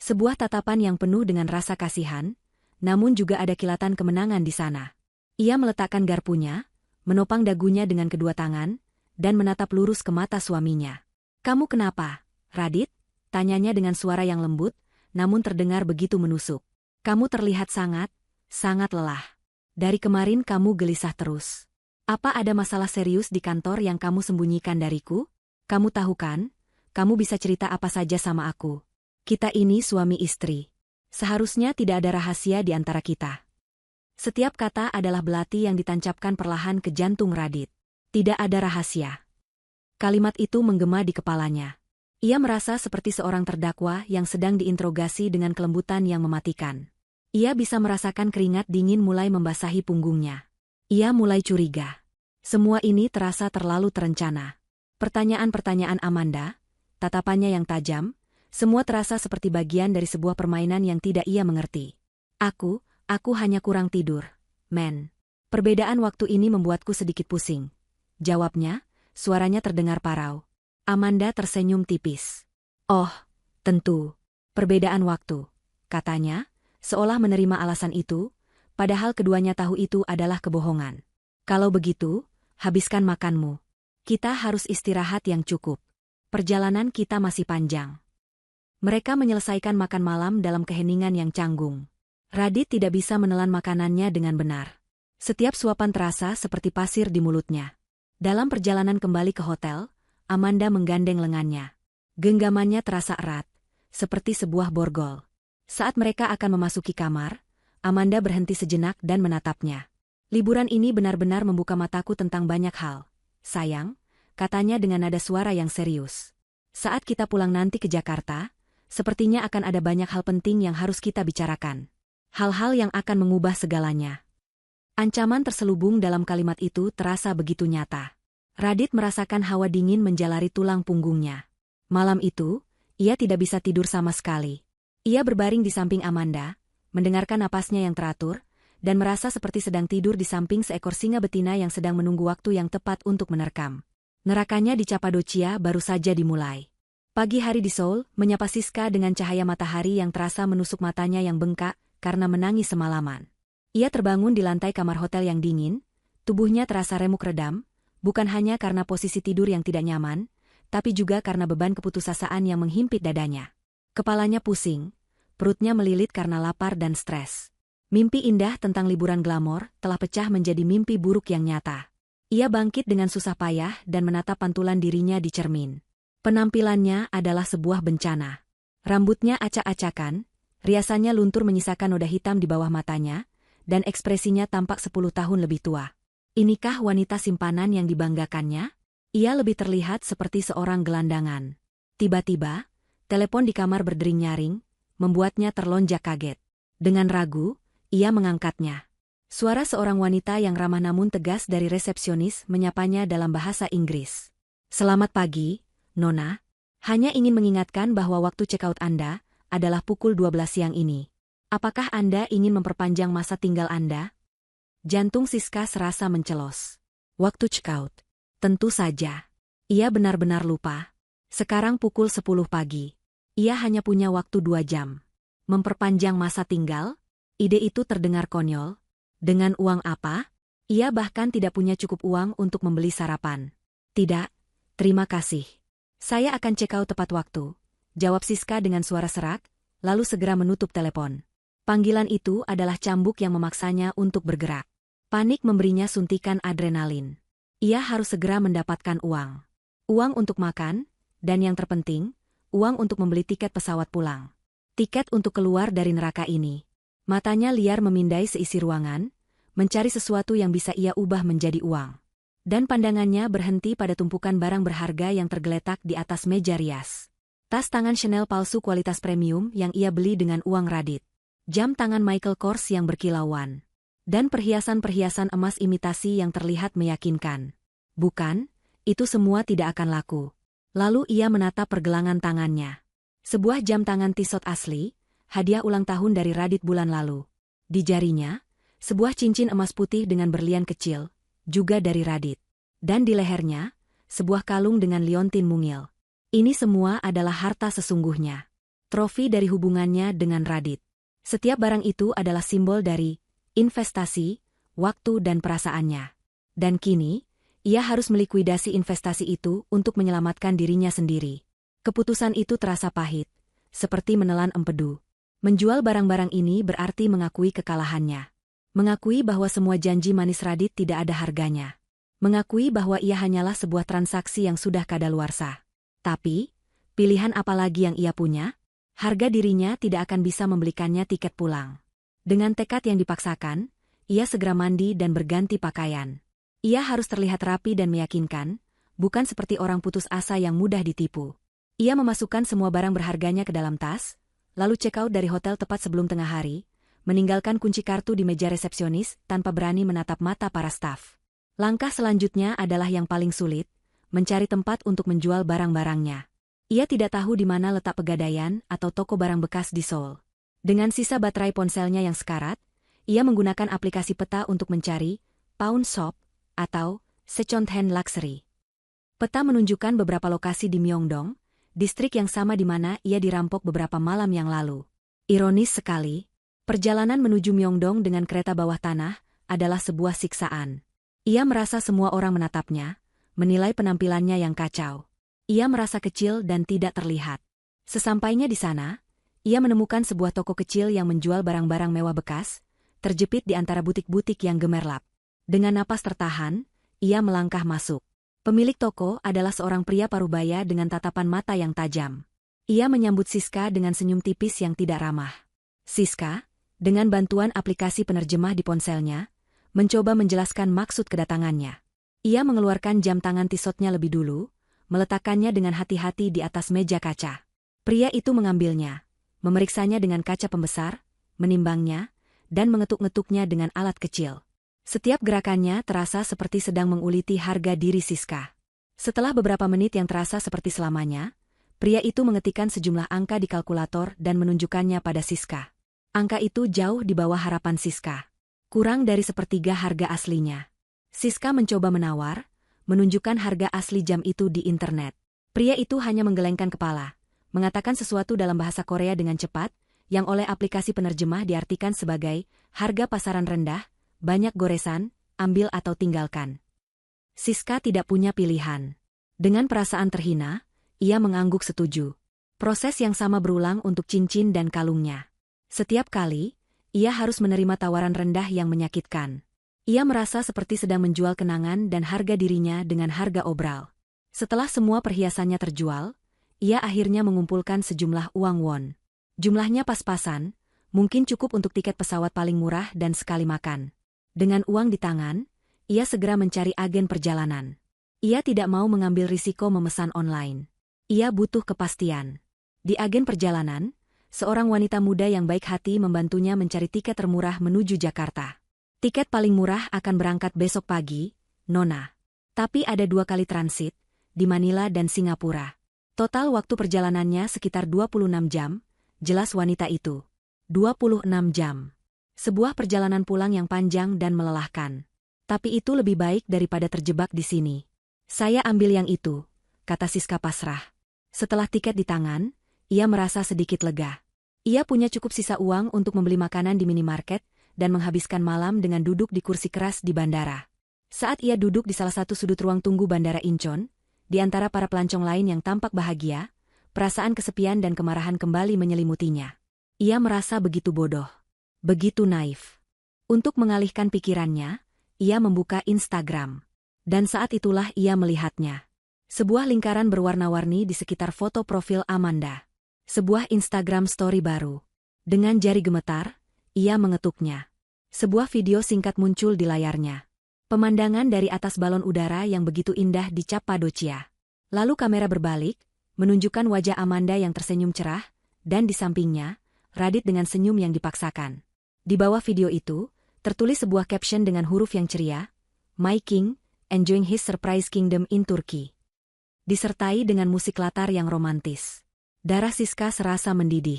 Sebuah tatapan yang penuh dengan rasa kasihan, namun juga ada kilatan kemenangan di sana. Ia meletakkan garpunya, menopang dagunya dengan kedua tangan, dan menatap lurus ke mata suaminya. "Kamu kenapa, Radit?" tanyanya dengan suara yang lembut, namun terdengar begitu menusuk. "Kamu terlihat sangat lelah. Dari kemarin kamu gelisah terus. Apa ada masalah serius di kantor yang kamu sembunyikan dariku? Kamu tahu kan, kamu bisa cerita apa saja sama aku. Kita ini suami istri. Seharusnya tidak ada rahasia di antara kita." Setiap kata adalah belati yang ditancapkan perlahan ke jantung Radit. Tidak ada rahasia. Kalimat itu menggema di kepalanya. Ia merasa seperti seorang terdakwa yang sedang diinterogasi dengan kelembutan yang mematikan. Ia bisa merasakan keringat dingin mulai membasahi punggungnya. Ia mulai curiga. Semua ini terasa terlalu terencana. Pertanyaan-pertanyaan Amanda, tatapannya yang tajam, semua terasa seperti bagian dari sebuah permainan yang tidak ia mengerti. Aku hanya kurang tidur, men. Perbedaan waktu ini membuatku sedikit pusing. Jawabnya, suaranya terdengar parau. Amanda tersenyum tipis. "Oh, tentu. Perbedaan waktu," katanya, seolah menerima alasan itu, padahal keduanya tahu itu adalah kebohongan. "Kalau begitu, habiskan makanmu. Kita harus istirahat yang cukup. Perjalanan kita masih panjang." Mereka menyelesaikan makan malam dalam keheningan yang canggung. Radit tidak bisa menelan makanannya dengan benar. Setiap suapan terasa seperti pasir di mulutnya. Dalam perjalanan kembali ke hotel, Amanda menggandeng lengannya. Genggamannya terasa erat, seperti sebuah borgol. Saat mereka akan memasuki kamar, Amanda berhenti sejenak dan menatapnya. "Liburan ini benar-benar membuka mataku tentang banyak hal. Sayang," katanya dengan nada suara yang serius. "Saat kita pulang nanti ke Jakarta, sepertinya akan ada banyak hal penting yang harus kita bicarakan. Hal-hal yang akan mengubah segalanya." Ancaman terselubung dalam kalimat itu terasa begitu nyata. Radit merasakan hawa dingin menjalari tulang punggungnya. Malam itu, ia tidak bisa tidur sama sekali. Ia berbaring di samping Amanda, mendengarkan napasnya yang teratur, dan merasa seperti sedang tidur di samping seekor singa betina yang sedang menunggu waktu yang tepat untuk menerkam. Nerakanya di Cappadocia baru saja dimulai. Pagi hari di Seoul menyapa Siska dengan cahaya matahari yang terasa menusuk matanya yang bengkak karena menangis semalaman. Ia terbangun di lantai kamar hotel yang dingin, tubuhnya terasa remuk redam, bukan hanya karena posisi tidur yang tidak nyaman, tapi juga karena beban keputusasaan yang menghimpit dadanya. Kepalanya pusing, perutnya melilit karena lapar dan stres. Mimpi indah tentang liburan glamor telah pecah menjadi mimpi buruk yang nyata. Ia bangkit dengan susah payah dan menatap pantulan dirinya di cermin. Penampilannya adalah sebuah bencana. Rambutnya acak-acakan, riasannya luntur menyisakan noda hitam di bawah matanya, dan ekspresinya tampak 10 tahun lebih tua. Inikah wanita simpanan yang dibanggakannya? Ia lebih terlihat seperti seorang gelandangan. Tiba-tiba, telepon di kamar berdering nyaring, membuatnya terlonjak kaget. Dengan ragu, ia mengangkatnya. Suara seorang wanita yang ramah namun tegas dari resepsionis menyapanya dalam bahasa Inggris. "Selamat pagi, Nona. Hanya ingin mengingatkan bahwa waktu check-out Anda adalah pukul 12 siang ini. Apakah Anda ingin memperpanjang masa tinggal Anda?" Jantung Siska serasa mencelos. Waktu check-out. Tentu saja. Ia benar-benar lupa. Sekarang pukul 10 pagi. Ia hanya punya waktu 2 jam. Memperpanjang masa tinggal? Ide itu terdengar konyol. Dengan uang apa? Ia bahkan tidak punya cukup uang untuk membeli sarapan. "Tidak, terima kasih. Saya akan check out tepat waktu, jawab Siska dengan suara serak, lalu segera menutup telepon. Panggilan itu adalah cambuk yang memaksanya untuk bergerak. Panik memberinya suntikan adrenalin. Ia harus segera mendapatkan uang. Uang untuk makan, dan yang terpenting, uang untuk membeli tiket pesawat pulang. Tiket untuk keluar dari neraka ini. Matanya liar memindai seisi ruangan, mencari sesuatu yang bisa ia ubah menjadi uang. Dan pandangannya berhenti pada tumpukan barang berharga yang tergeletak di atas meja rias. Tas tangan Chanel palsu kualitas premium yang ia beli dengan uang Radit. Jam tangan Michael Kors yang berkilauan. Dan perhiasan-perhiasan emas imitasi yang terlihat meyakinkan. Bukan, itu semua tidak akan laku. Lalu ia menatap pergelangan tangannya. Sebuah jam tangan Tissot asli, hadiah ulang tahun dari Radit bulan lalu. Di jarinya, sebuah cincin emas putih dengan berlian kecil, juga dari Radit. Dan di lehernya, sebuah kalung dengan liontin mungil. Ini semua adalah harta sesungguhnya. Trofi dari hubungannya dengan Radit. Setiap barang itu adalah simbol dari investasi, waktu dan perasaannya. Dan kini, ia harus melikuidasi investasi itu untuk menyelamatkan dirinya sendiri. Keputusan itu terasa pahit, seperti menelan empedu. Menjual barang-barang ini berarti mengakui kekalahannya. Mengakui bahwa semua janji manis Radit tidak ada harganya. Mengakui bahwa ia hanyalah sebuah transaksi yang sudah kadaluarsa. Tapi, pilihan apa lagi yang ia punya? Harga dirinya tidak akan bisa membelikannya tiket pulang. Dengan tekad yang dipaksakan, ia segera mandi dan berganti pakaian. Ia harus terlihat rapi dan meyakinkan, bukan seperti orang putus asa yang mudah ditipu. Ia memasukkan semua barang berharganya ke dalam tas, lalu check out dari hotel tepat sebelum tengah hari, meninggalkan kunci kartu di meja resepsionis tanpa berani menatap mata para staf. Langkah selanjutnya adalah yang paling sulit, mencari tempat untuk menjual barang-barangnya. Ia tidak tahu di mana letak pegadaian atau toko barang bekas di Seoul. Dengan sisa baterai ponselnya yang sekarat, ia menggunakan aplikasi peta untuk mencari pawn shop atau second hand luxury. Peta menunjukkan beberapa lokasi di Myeongdong, distrik yang sama di mana ia dirampok beberapa malam yang lalu. Ironis sekali, perjalanan menuju Myeongdong dengan kereta bawah tanah adalah sebuah siksaan. Ia merasa semua orang menatapnya, menilai penampilannya yang kacau. Ia merasa kecil dan tidak terlihat. Sesampainya di sana, ia menemukan sebuah toko kecil yang menjual barang-barang mewah bekas, terjepit di antara butik-butik yang gemerlap. Dengan napas tertahan, ia melangkah masuk. Pemilik toko adalah seorang pria parubaya dengan tatapan mata yang tajam. Ia menyambut Siska dengan senyum tipis yang tidak ramah. Siska, dengan bantuan aplikasi penerjemah di ponselnya, mencoba menjelaskan maksud kedatangannya. Ia mengeluarkan jam tangan Tissotnya lebih dulu, meletakkannya dengan hati-hati di atas meja kaca. Pria itu mengambilnya, memeriksanya dengan kaca pembesar, menimbangnya, dan mengetuk-ngetuknya dengan alat kecil. Setiap gerakannya terasa seperti sedang menguliti harga diri Siska. Setelah beberapa menit yang terasa seperti selamanya, pria itu mengetikkan sejumlah angka di kalkulator dan menunjukkannya pada Siska. Angka itu jauh di bawah harapan Siska. Kurang dari sepertiga harga aslinya. Siska mencoba menawar, menunjukkan harga asli jam itu di internet. Pria itu hanya menggelengkan kepala, mengatakan sesuatu dalam bahasa Korea dengan cepat, yang oleh aplikasi penerjemah diartikan sebagai harga pasaran rendah, banyak goresan, ambil atau tinggalkan. Siska tidak punya pilihan. Dengan perasaan terhina, ia mengangguk setuju. Proses yang sama berulang untuk cincin dan kalungnya. Setiap kali, ia harus menerima tawaran rendah yang menyakitkan. Ia merasa seperti sedang menjual kenangan dan harga dirinya dengan harga obral. Setelah semua perhiasannya terjual, ia akhirnya mengumpulkan sejumlah uang won. Jumlahnya pas-pasan, mungkin cukup untuk tiket pesawat paling murah dan sekali makan. Dengan uang di tangan, ia segera mencari agen perjalanan. Ia tidak mau mengambil risiko memesan online. Ia butuh kepastian. Di agen perjalanan, seorang wanita muda yang baik hati membantunya mencari tiket termurah menuju Jakarta. Tiket paling murah akan berangkat besok pagi, Nona. Tapi ada 2 kali transit, di Manila dan Singapura. Total waktu perjalanannya sekitar 26 jam, jelas wanita itu. 26 jam. Sebuah perjalanan pulang yang panjang dan melelahkan. Tapi itu lebih baik daripada terjebak di sini. Saya ambil yang itu, kata Siska pasrah. Setelah tiket di tangan, ia merasa sedikit lega. Ia punya cukup sisa uang untuk membeli makanan di minimarket, dan menghabiskan malam dengan duduk di kursi keras di bandara. Saat ia duduk di salah satu sudut ruang tunggu bandara Incheon, di antara para pelancong lain yang tampak bahagia, perasaan kesepian dan kemarahan kembali menyelimutinya. Ia merasa begitu bodoh, begitu naif. Untuk mengalihkan pikirannya, ia membuka Instagram. Dan saat itulah ia melihatnya. Sebuah lingkaran berwarna-warni di sekitar foto profil Amanda. Sebuah Instagram story baru. Dengan jari gemetar, ia mengetuknya. Sebuah video singkat muncul di layarnya. Pemandangan dari atas balon udara yang begitu indah di Cappadocia. Lalu kamera berbalik, menunjukkan wajah Amanda yang tersenyum cerah, dan di sampingnya, Radit dengan senyum yang dipaksakan. Di bawah video itu, tertulis sebuah caption dengan huruf yang ceria, "My King, enjoying his surprise kingdom in Turkey." Disertai dengan musik latar yang romantis. Darah Siska serasa mendidih.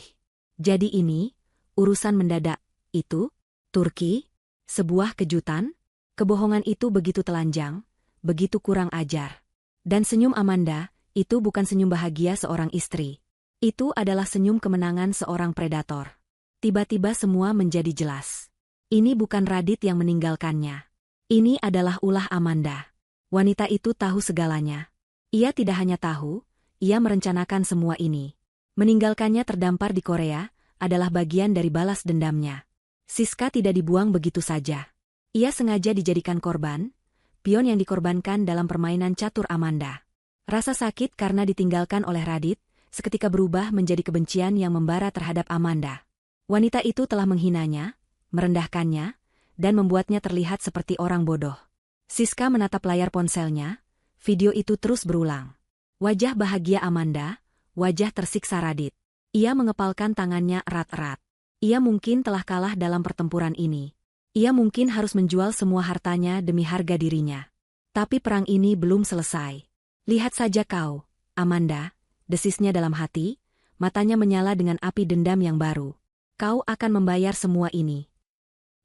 Jadi ini, urusan mendadak, itu, Turki, sebuah kejutan? Kebohongan itu begitu telanjang, begitu kurang ajar. Dan senyum Amanda, itu bukan senyum bahagia seorang istri. Itu adalah senyum kemenangan seorang predator. Tiba-tiba semua menjadi jelas. Ini bukan Radit yang meninggalkannya. Ini adalah ulah Amanda. Wanita itu tahu segalanya. Ia tidak hanya tahu, ia merencanakan semua ini. Meninggalkannya terdampar di Korea adalah bagian dari balas dendamnya. Siska tidak dibuang begitu saja. Ia sengaja dijadikan korban, pion yang dikorbankan dalam permainan catur Amanda. Rasa sakit karena ditinggalkan oleh Radit, seketika berubah menjadi kebencian yang membara terhadap Amanda. Wanita itu telah menghinanya, merendahkannya, dan membuatnya terlihat seperti orang bodoh. Siska menatap layar ponselnya, video itu terus berulang. Wajah bahagia Amanda, wajah tersiksa Radit. Ia mengepalkan tangannya erat-erat. Ia mungkin telah kalah dalam pertempuran ini. Ia mungkin harus menjual semua hartanya demi harga dirinya. Tapi perang ini belum selesai. Lihat saja kau, Amanda, desisnya dalam hati, matanya menyala dengan api dendam yang baru. Kau akan membayar semua ini.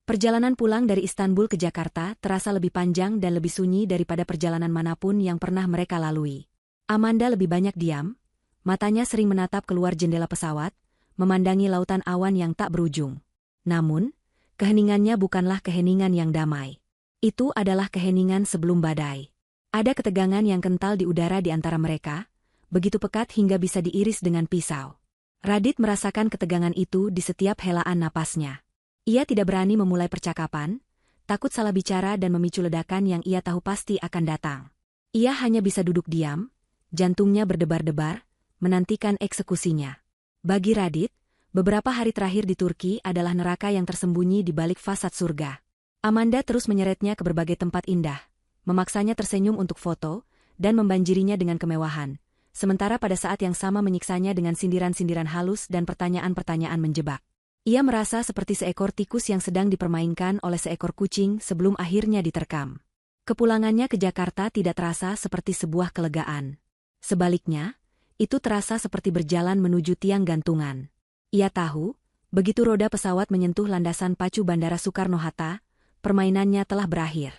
Perjalanan pulang dari Istanbul ke Jakarta terasa lebih panjang dan lebih sunyi daripada perjalanan manapun yang pernah mereka lalui. Amanda lebih banyak diam, matanya sering menatap keluar jendela pesawat, memandangi lautan awan yang tak berujung. Namun, keheningannya bukanlah keheningan yang damai. Itu adalah keheningan sebelum badai. Ada ketegangan yang kental di udara di antara mereka, begitu pekat hingga bisa diiris dengan pisau. Radit merasakan ketegangan itu di setiap helaan napasnya. Ia tidak berani memulai percakapan, takut salah bicara dan memicu ledakan yang ia tahu pasti akan datang. Ia hanya bisa duduk diam, jantungnya berdebar-debar, menantikan eksekusinya. Bagi Radit, beberapa hari terakhir di Turki adalah neraka yang tersembunyi di balik fasad surga. Amanda terus menyeretnya ke berbagai tempat indah, memaksanya tersenyum untuk foto, dan membanjirinya dengan kemewahan, sementara pada saat yang sama menyiksanya dengan sindiran-sindiran halus dan pertanyaan-pertanyaan menjebak. Ia merasa seperti seekor tikus yang sedang dipermainkan oleh seekor kucing sebelum akhirnya diterkam. Kepulangannya ke Jakarta tidak terasa seperti sebuah kelegaan. Sebaliknya, itu terasa seperti berjalan menuju tiang gantungan. Ia tahu, begitu roda pesawat menyentuh landasan pacu Bandara Soekarno-Hatta, permainannya telah berakhir.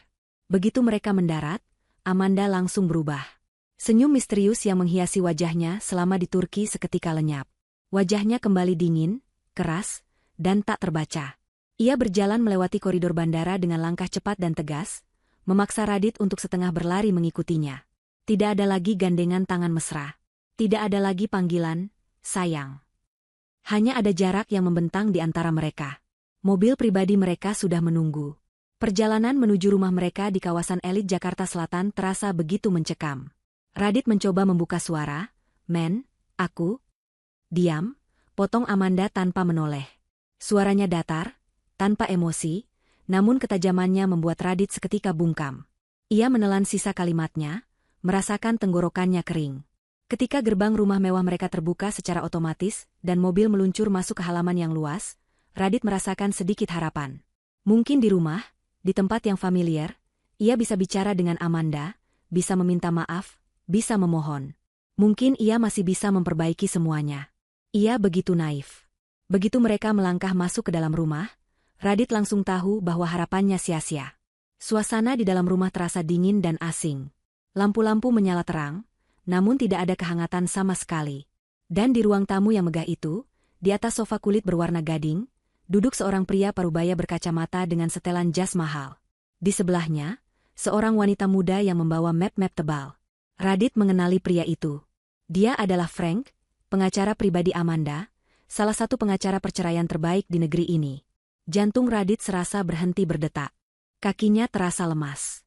Begitu mereka mendarat, Amanda langsung berubah. Senyum misterius yang menghiasi wajahnya selama di Turki seketika lenyap. Wajahnya kembali dingin, keras, dan tak terbaca. Ia berjalan melewati koridor bandara dengan langkah cepat dan tegas, memaksa Radit untuk setengah berlari mengikutinya. Tidak ada lagi gandengan tangan mesra. Tidak ada lagi panggilan, sayang. Hanya ada jarak yang membentang di antara mereka. Mobil pribadi mereka sudah menunggu. Perjalanan menuju rumah mereka di kawasan elit Jakarta Selatan terasa begitu mencekam. Radit mencoba membuka suara, "Men, aku..." "Diam," potong Amanda tanpa menoleh. Suaranya datar, tanpa emosi, namun ketajamannya membuat Radit seketika bungkam. Ia menelan sisa kalimatnya, merasakan tenggorokannya kering. Ketika gerbang rumah mewah mereka terbuka secara otomatis dan mobil meluncur masuk ke halaman yang luas, Radit merasakan sedikit harapan. Mungkin di rumah, di tempat yang familiar, ia bisa bicara dengan Amanda, bisa meminta maaf, bisa memohon. Mungkin ia masih bisa memperbaiki semuanya. Ia begitu naif. Begitu mereka melangkah masuk ke dalam rumah, Radit langsung tahu bahwa harapannya sia-sia. Suasana di dalam rumah terasa dingin dan asing. Lampu-lampu menyala terang, namun tidak ada kehangatan sama sekali. Dan di ruang tamu yang megah itu, di atas sofa kulit berwarna gading, duduk seorang pria parubaya berkacamata dengan setelan jas mahal. Di sebelahnya, seorang wanita muda yang membawa map-map tebal. Radit mengenali pria itu. Dia adalah Frank, pengacara pribadi Amanda, salah satu pengacara perceraian terbaik di negeri ini. Jantung Radit serasa berhenti berdetak. Kakinya terasa lemas.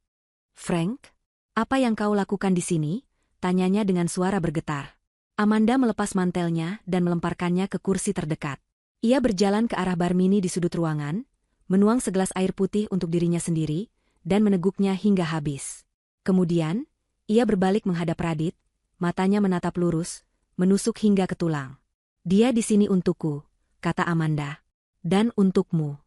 "Frank, apa yang kau lakukan di sini?" tanyanya dengan suara bergetar. Amanda melepas mantelnya dan melemparkannya ke kursi terdekat. Ia berjalan ke arah bar mini di sudut ruangan, menuang segelas air putih untuk dirinya sendiri, dan meneguknya hingga habis. Kemudian, ia berbalik menghadap Radit, matanya menatap lurus, menusuk hingga ke tulang. "Dia di sini untukku," kata Amanda. "Dan untukmu."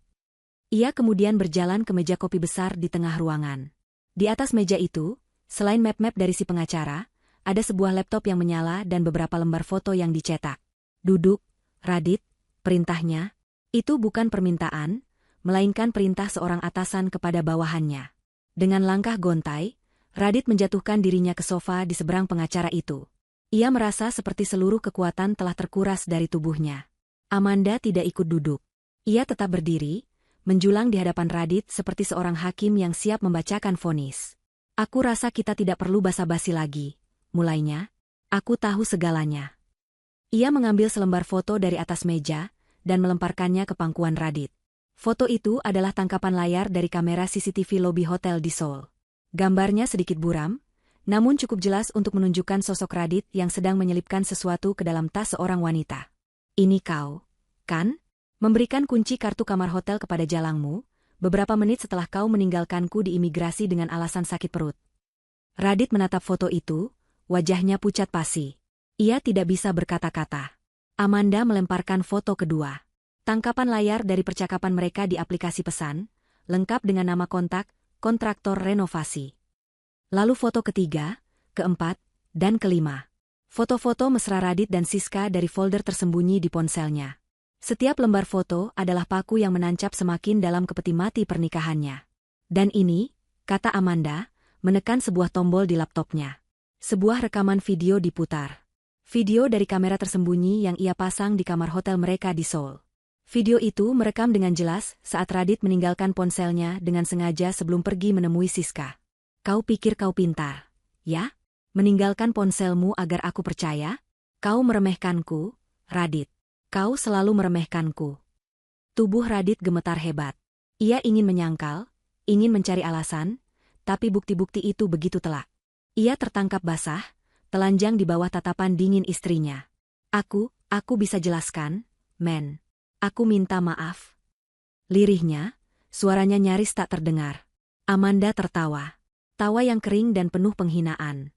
Ia kemudian berjalan ke meja kopi besar di tengah ruangan. Di atas meja itu, selain map-map dari si pengacara, ada sebuah laptop yang menyala dan beberapa lembar foto yang dicetak. "Duduk, Radit," perintahnya. Itu bukan permintaan, melainkan perintah seorang atasan kepada bawahannya. Dengan langkah gontai, Radit menjatuhkan dirinya ke sofa di seberang pengacara itu. Ia merasa seperti seluruh kekuatan telah terkuras dari tubuhnya. Amanda tidak ikut duduk. Ia tetap berdiri, menjulang di hadapan Radit seperti seorang hakim yang siap membacakan vonis. "Aku rasa kita tidak perlu basa-basi lagi," mulainya. "Aku tahu segalanya." Ia mengambil selembar foto dari atas meja dan melemparkannya ke pangkuan Radit. Foto itu adalah tangkapan layar dari kamera CCTV lobi hotel di Seoul. Gambarnya sedikit buram, namun cukup jelas untuk menunjukkan sosok Radit yang sedang menyelipkan sesuatu ke dalam tas seorang wanita. "Ini kau, kan? Memberikan kunci kartu kamar hotel kepada jalangmu, beberapa menit setelah kau meninggalkanku di imigrasi dengan alasan sakit perut." Radit menatap foto itu, wajahnya pucat pasi. Ia tidak bisa berkata-kata. Amanda melemparkan foto kedua. Tangkapan layar dari percakapan mereka di aplikasi pesan, lengkap dengan nama kontak, kontraktor renovasi. Lalu foto ketiga, keempat, dan kelima. Foto-foto mesra Radit dan Siska dari folder tersembunyi di ponselnya. Setiap lembar foto adalah paku yang menancap semakin dalam ke peti mati pernikahannya. "Dan ini," kata Amanda, menekan sebuah tombol di laptopnya. Sebuah rekaman video diputar. Video dari kamera tersembunyi yang ia pasang di kamar hotel mereka di Seoul. Video itu merekam dengan jelas saat Radit meninggalkan ponselnya dengan sengaja sebelum pergi menemui Siska. "Kau pikir kau pintar, ya? Meninggalkan ponselmu agar aku percaya? Kau meremehkanku, Radit. Kau selalu meremehkanku." Tubuh Radit gemetar hebat. Ia ingin menyangkal, ingin mencari alasan, tapi bukti-bukti itu begitu telak. Ia tertangkap basah, telanjang di bawah tatapan dingin istrinya. Aku bisa jelaskan, men. Aku minta maaf." Lirihnya, suaranya nyaris tak terdengar. Amanda tertawa. Tawa yang kering dan penuh penghinaan.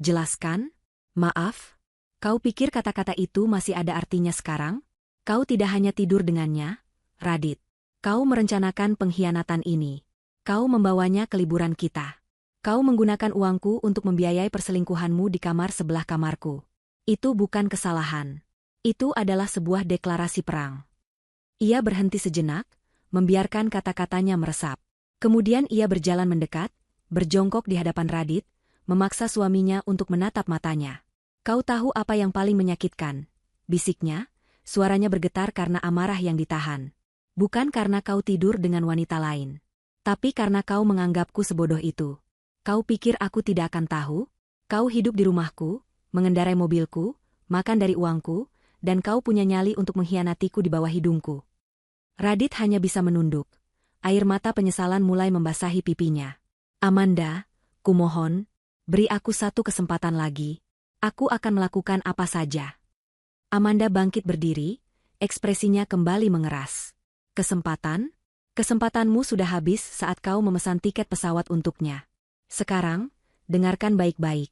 "Jelaskan? Maaf? Kau pikir kata-kata itu masih ada artinya sekarang? Kau tidak hanya tidur dengannya, Radit. Kau merencanakan pengkhianatan ini. Kau membawanya ke liburan kita. Kau menggunakan uangku untuk membiayai perselingkuhanmu di kamar sebelah kamarku. Itu bukan kesalahan. Itu adalah sebuah deklarasi perang." Ia berhenti sejenak, membiarkan kata-katanya meresap. Kemudian ia berjalan mendekat, berjongkok di hadapan Radit, memaksa suaminya untuk menatap matanya. "Kau tahu apa yang paling menyakitkan?" bisiknya, suaranya bergetar karena amarah yang ditahan. "Bukan karena kau tidur dengan wanita lain. Tapi karena kau menganggapku sebodoh itu. Kau pikir aku tidak akan tahu? Kau hidup di rumahku, mengendarai mobilku, makan dari uangku, dan kau punya nyali untuk mengkhianatiku di bawah hidungku." Radit hanya bisa menunduk. Air mata penyesalan mulai membasahi pipinya. "Amanda, kumohon, beri aku satu kesempatan lagi. Aku akan melakukan apa saja." Amanda bangkit berdiri, ekspresinya kembali mengeras. "Kesempatan? Kesempatanmu sudah habis saat kau memesan tiket pesawat untuknya. Sekarang, dengarkan baik-baik."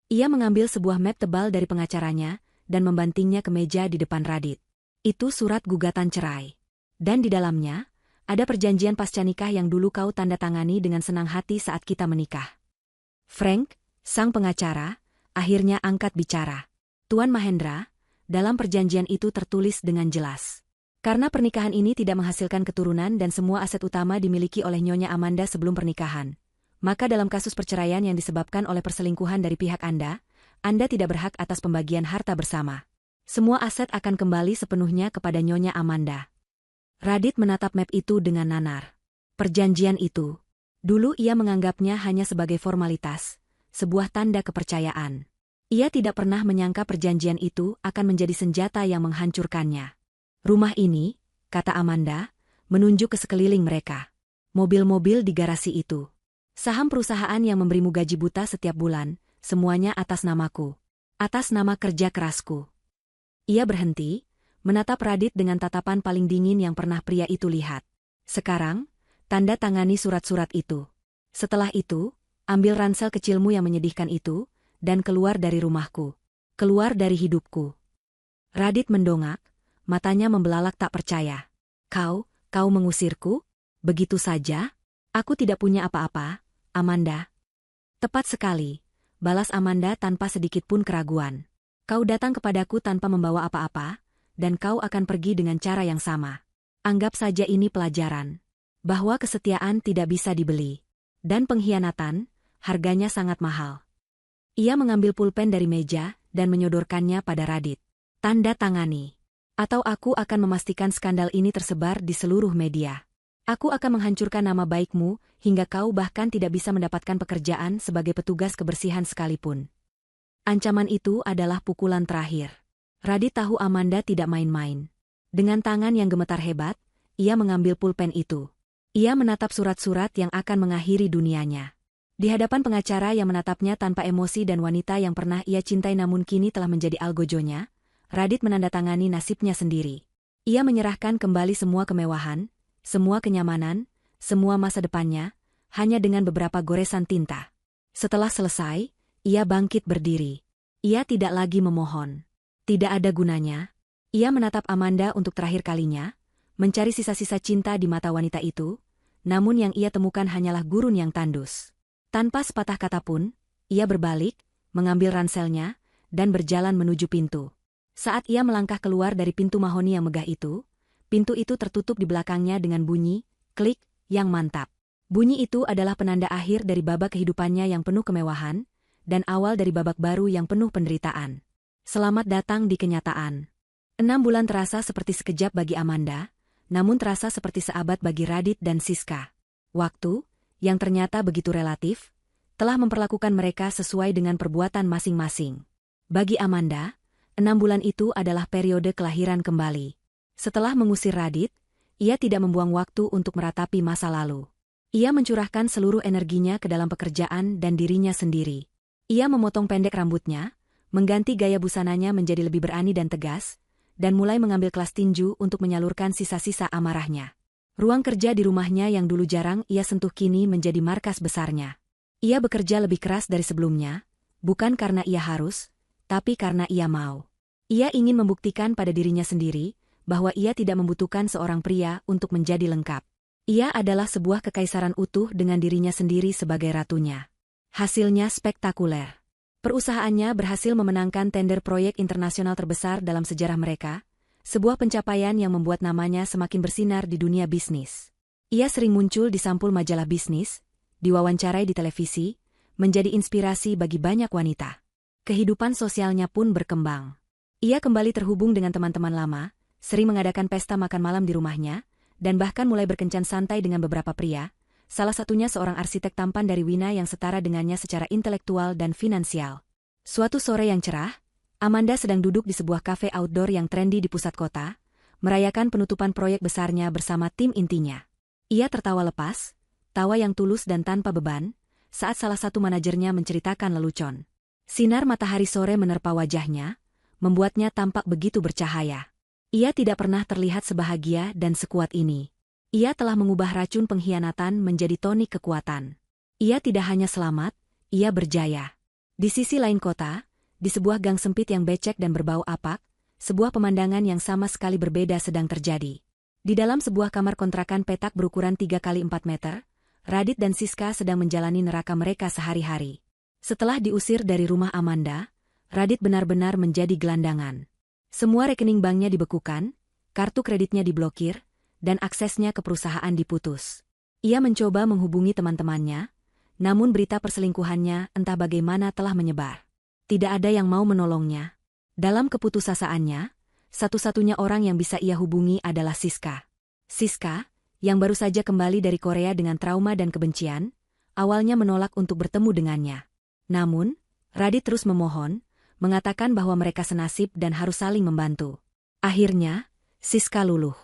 Ia mengambil sebuah map tebal dari pengacaranya dan membantingnya ke meja di depan Radit. "Itu surat gugatan cerai. Dan di dalamnya, ada perjanjian pasca nikah yang dulu kau tanda tangani dengan senang hati saat kita menikah." Frank, sang pengacara, akhirnya angkat bicara. "Tuan Mahendra, dalam perjanjian itu tertulis dengan jelas. Karena pernikahan ini tidak menghasilkan keturunan dan semua aset utama dimiliki oleh Nyonya Amanda sebelum pernikahan, maka dalam kasus perceraian yang disebabkan oleh perselingkuhan dari pihak Anda tidak berhak atas pembagian harta bersama. Semua aset akan kembali sepenuhnya kepada Nyonya Amanda." Radit menatap map itu dengan nanar. Perjanjian itu. Dulu ia menganggapnya hanya sebagai formalitas, sebuah tanda kepercayaan. Ia tidak pernah menyangka perjanjian itu akan menjadi senjata yang menghancurkannya. Rumah ini, kata Amanda, menunjuk ke sekeliling mereka. Mobil-mobil di garasi itu. Saham perusahaan yang memberimu gaji buta setiap bulan, semuanya atas namaku. Atas nama kerja kerasku. Ia berhenti, menatap Radit dengan tatapan paling dingin yang pernah pria itu lihat. Sekarang, tanda tangani surat-surat itu. Setelah itu, ambil ransel kecilmu yang menyedihkan itu, dan keluar dari rumahku. Keluar dari hidupku. Radit mendongak, matanya membelalak tak percaya. Kau mengusirku? Begitu saja? Aku tidak punya apa-apa, Amanda. Tepat sekali, balas Amanda tanpa sedikit pun keraguan. Kau datang kepadaku tanpa membawa apa-apa, dan kau akan pergi dengan cara yang sama. Anggap saja ini pelajaran. Bahwa kesetiaan tidak bisa dibeli. Dan pengkhianatan, harganya sangat mahal. Ia mengambil pulpen dari meja dan menyodorkannya pada Radit. Tanda tangani. Atau aku akan memastikan skandal ini tersebar di seluruh media. Aku akan menghancurkan nama baikmu, hingga kau bahkan tidak bisa mendapatkan pekerjaan sebagai petugas kebersihan sekalipun. Ancaman itu adalah pukulan terakhir. Radit tahu Amanda tidak main-main. Dengan tangan yang gemetar hebat, ia mengambil pulpen itu. Ia menatap surat-surat yang akan mengakhiri dunianya. Di hadapan pengacara yang menatapnya tanpa emosi dan wanita yang pernah ia cintai namun kini telah menjadi algojonya, Radit menandatangani nasibnya sendiri. Ia menyerahkan kembali semua kemewahan, semua kenyamanan, semua masa depannya, hanya dengan beberapa goresan tinta. Setelah selesai, ia bangkit berdiri. Ia tidak lagi memohon. Tidak ada gunanya. Ia menatap Amanda untuk terakhir kalinya, mencari sisa-sisa cinta di mata wanita itu, namun yang ia temukan hanyalah gurun yang tandus. Tanpa sepatah kata pun, ia berbalik, mengambil ranselnya, dan berjalan menuju pintu. Saat ia melangkah keluar dari pintu mahoni yang megah itu, pintu itu tertutup di belakangnya dengan bunyi, klik, yang mantap. Bunyi itu adalah penanda akhir dari babak kehidupannya yang penuh kemewahan, dan awal dari babak baru yang penuh penderitaan. Selamat datang di kenyataan. 6 bulan terasa seperti sekejap bagi Amanda, namun terasa seperti seabad bagi Radit dan Siska. Waktu, yang ternyata begitu relatif, telah memperlakukan mereka sesuai dengan perbuatan masing-masing. Bagi Amanda, 6 bulan itu adalah periode kelahiran kembali. Setelah mengusir Radit, ia tidak membuang waktu untuk meratapi masa lalu. Ia mencurahkan seluruh energinya ke dalam pekerjaan dan dirinya sendiri. Ia memotong pendek rambutnya, mengganti gaya busananya menjadi lebih berani dan tegas, dan mulai mengambil kelas tinju untuk menyalurkan sisa-sisa amarahnya. Ruang kerja di rumahnya yang dulu jarang ia sentuh kini menjadi markas besarnya. Ia bekerja lebih keras dari sebelumnya, bukan karena ia harus, tapi karena ia mau. Ia ingin membuktikan pada dirinya sendiri, bahwa ia tidak membutuhkan seorang pria untuk menjadi lengkap. Ia adalah sebuah kekaisaran utuh dengan dirinya sendiri sebagai ratunya. Hasilnya spektakuler. Perusahaannya berhasil memenangkan tender proyek internasional terbesar dalam sejarah mereka, sebuah pencapaian yang membuat namanya semakin bersinar di dunia bisnis. Ia sering muncul di sampul majalah bisnis, diwawancarai di televisi, menjadi inspirasi bagi banyak wanita. Kehidupan sosialnya pun berkembang. Ia kembali terhubung dengan teman-teman lama, sering mengadakan pesta makan malam di rumahnya, dan bahkan mulai berkencan santai dengan beberapa pria, salah satunya seorang arsitek tampan dari Wina yang setara dengannya secara intelektual dan finansial. Suatu sore yang cerah, Amanda sedang duduk di sebuah kafe outdoor yang trendy di pusat kota, merayakan penutupan proyek besarnya bersama tim intinya. Ia tertawa lepas, tawa yang tulus dan tanpa beban, saat salah satu manajernya menceritakan lelucon. Sinar matahari sore menerpa wajahnya, membuatnya tampak begitu bercahaya. Ia tidak pernah terlihat sebahagia dan sekuat ini. Ia telah mengubah racun pengkhianatan menjadi tonik kekuatan. Ia tidak hanya selamat, ia berjaya. Di sisi lain kota, di sebuah gang sempit yang becek dan berbau apak, sebuah pemandangan yang sama sekali berbeda sedang terjadi. Di dalam sebuah kamar kontrakan petak berukuran 3x4 meter, Radit dan Siska sedang menjalani neraka mereka sehari-hari. Setelah diusir dari rumah Amanda, Radit benar-benar menjadi gelandangan. Semua rekening banknya dibekukan, kartu kreditnya diblokir, dan aksesnya ke perusahaan diputus. Ia mencoba menghubungi teman-temannya, namun berita perselingkuhannya entah bagaimana telah menyebar. Tidak ada yang mau menolongnya. Dalam keputusasaannya, satu-satunya orang yang bisa ia hubungi adalah Siska. Siska, yang baru saja kembali dari Korea dengan trauma dan kebencian, awalnya menolak untuk bertemu dengannya. Namun, Radit terus memohon, mengatakan bahwa mereka senasib dan harus saling membantu. Akhirnya, Siska luluh.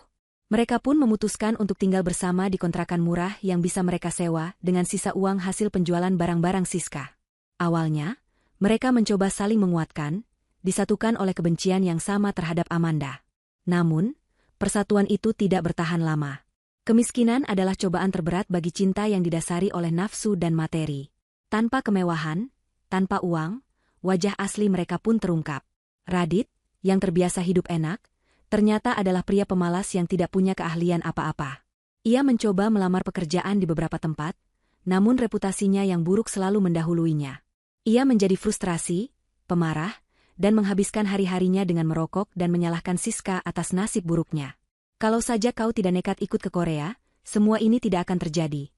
Mereka pun memutuskan untuk tinggal bersama di kontrakan murah yang bisa mereka sewa dengan sisa uang hasil penjualan barang-barang Siska. Awalnya, mereka mencoba saling menguatkan, disatukan oleh kebencian yang sama terhadap Amanda. Namun, persatuan itu tidak bertahan lama. Kemiskinan adalah cobaan terberat bagi cinta yang didasari oleh nafsu dan materi. Tanpa kemewahan, tanpa uang, wajah asli mereka pun terungkap. Radit, yang terbiasa hidup enak, ternyata adalah pria pemalas yang tidak punya keahlian apa-apa. Ia mencoba melamar pekerjaan di beberapa tempat, namun reputasinya yang buruk selalu mendahuluinya. Ia menjadi frustrasi, pemarah, dan menghabiskan hari-harinya dengan merokok dan menyalahkan Siska atas nasib buruknya. Kalau saja kau tidak nekat ikut ke Korea, semua ini tidak akan terjadi.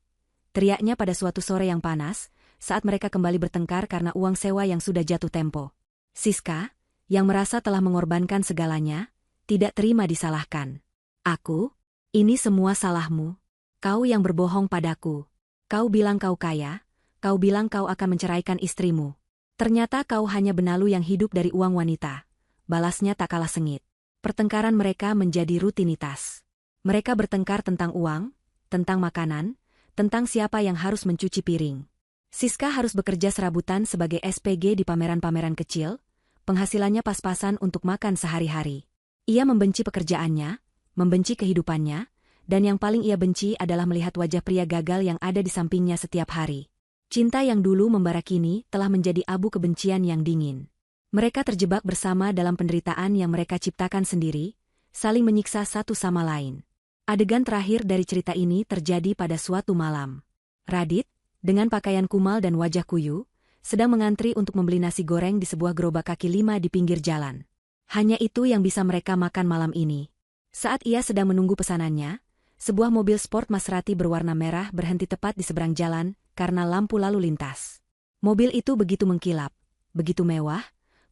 Teriaknya pada suatu sore yang panas, saat mereka kembali bertengkar karena uang sewa yang sudah jatuh tempo. Siska, yang merasa telah mengorbankan segalanya, tidak terima disalahkan. Aku? Ini semua salahmu. Kau yang berbohong padaku. Kau bilang kau kaya, kau bilang kau akan menceraikan istrimu. Ternyata kau hanya benalu yang hidup dari uang wanita. Balasnya tak kalah sengit. Pertengkaran mereka menjadi rutinitas. Mereka bertengkar tentang uang, tentang makanan, tentang siapa yang harus mencuci piring. Siska harus bekerja serabutan sebagai SPG di pameran-pameran kecil, penghasilannya pas-pasan untuk makan sehari-hari. Ia membenci pekerjaannya, membenci kehidupannya, dan yang paling ia benci adalah melihat wajah pria gagal yang ada di sampingnya setiap hari. Cinta yang dulu membara kini telah menjadi abu kebencian yang dingin. Mereka terjebak bersama dalam penderitaan yang mereka ciptakan sendiri, saling menyiksa satu sama lain. Adegan terakhir dari cerita ini terjadi pada suatu malam. Radit, dengan pakaian kumal dan wajah kuyu, sedang mengantri untuk membeli nasi goreng di sebuah gerobak kaki lima di pinggir jalan. Hanya itu yang bisa mereka makan malam ini. Saat ia sedang menunggu pesanannya, sebuah mobil sport Maserati berwarna merah berhenti tepat di seberang jalan karena lampu lalu lintas. Mobil itu begitu mengkilap, begitu mewah,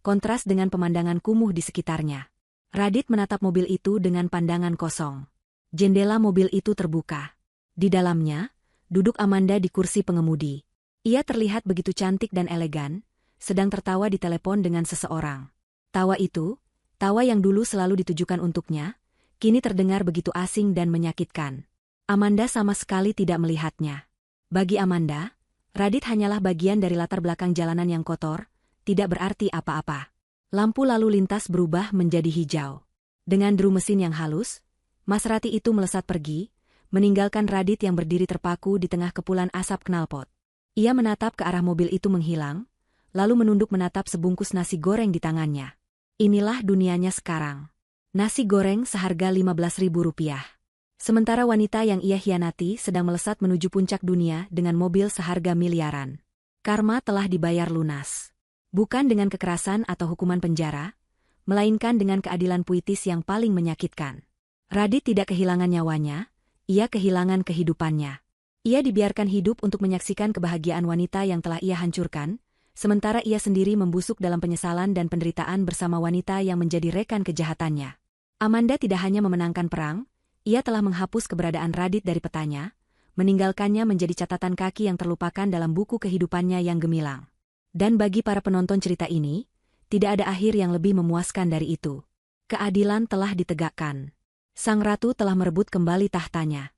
kontras dengan pemandangan kumuh di sekitarnya. Radit menatap mobil itu dengan pandangan kosong. Jendela mobil itu terbuka. Di dalamnya, duduk Amanda di kursi pengemudi. Ia terlihat begitu cantik dan elegan, sedang tertawa di telepon dengan seseorang. Tawa itu, tawa yang dulu selalu ditujukan untuknya, kini terdengar begitu asing dan menyakitkan. Amanda sama sekali tidak melihatnya. Bagi Amanda, Radit hanyalah bagian dari latar belakang jalanan yang kotor, tidak berarti apa-apa. Lampu lalu lintas berubah menjadi hijau. Dengan deru mesin yang halus, Maserati itu melesat pergi, meninggalkan Radit yang berdiri terpaku di tengah kepulan asap knalpot. Ia menatap ke arah mobil itu menghilang, lalu menunduk menatap sebungkus nasi goreng di tangannya. Inilah dunianya sekarang. Nasi goreng seharga Rp15.000. Sementara wanita yang ia hianati sedang melesat menuju puncak dunia dengan mobil seharga miliaran. Karma telah dibayar lunas. Bukan dengan kekerasan atau hukuman penjara, melainkan dengan keadilan puitis yang paling menyakitkan. Radit tidak kehilangan nyawanya, ia kehilangan kehidupannya. Ia dibiarkan hidup untuk menyaksikan kebahagiaan wanita yang telah ia hancurkan, sementara ia sendiri membusuk dalam penyesalan dan penderitaan bersama wanita yang menjadi rekan kejahatannya. Amanda tidak hanya memenangkan perang, ia telah menghapus keberadaan Radit dari petanya, meninggalkannya menjadi catatan kaki yang terlupakan dalam buku kehidupannya yang gemilang. Dan bagi para penonton cerita ini, tidak ada akhir yang lebih memuaskan dari itu. Keadilan telah ditegakkan. Sang ratu telah merebut kembali tahtanya.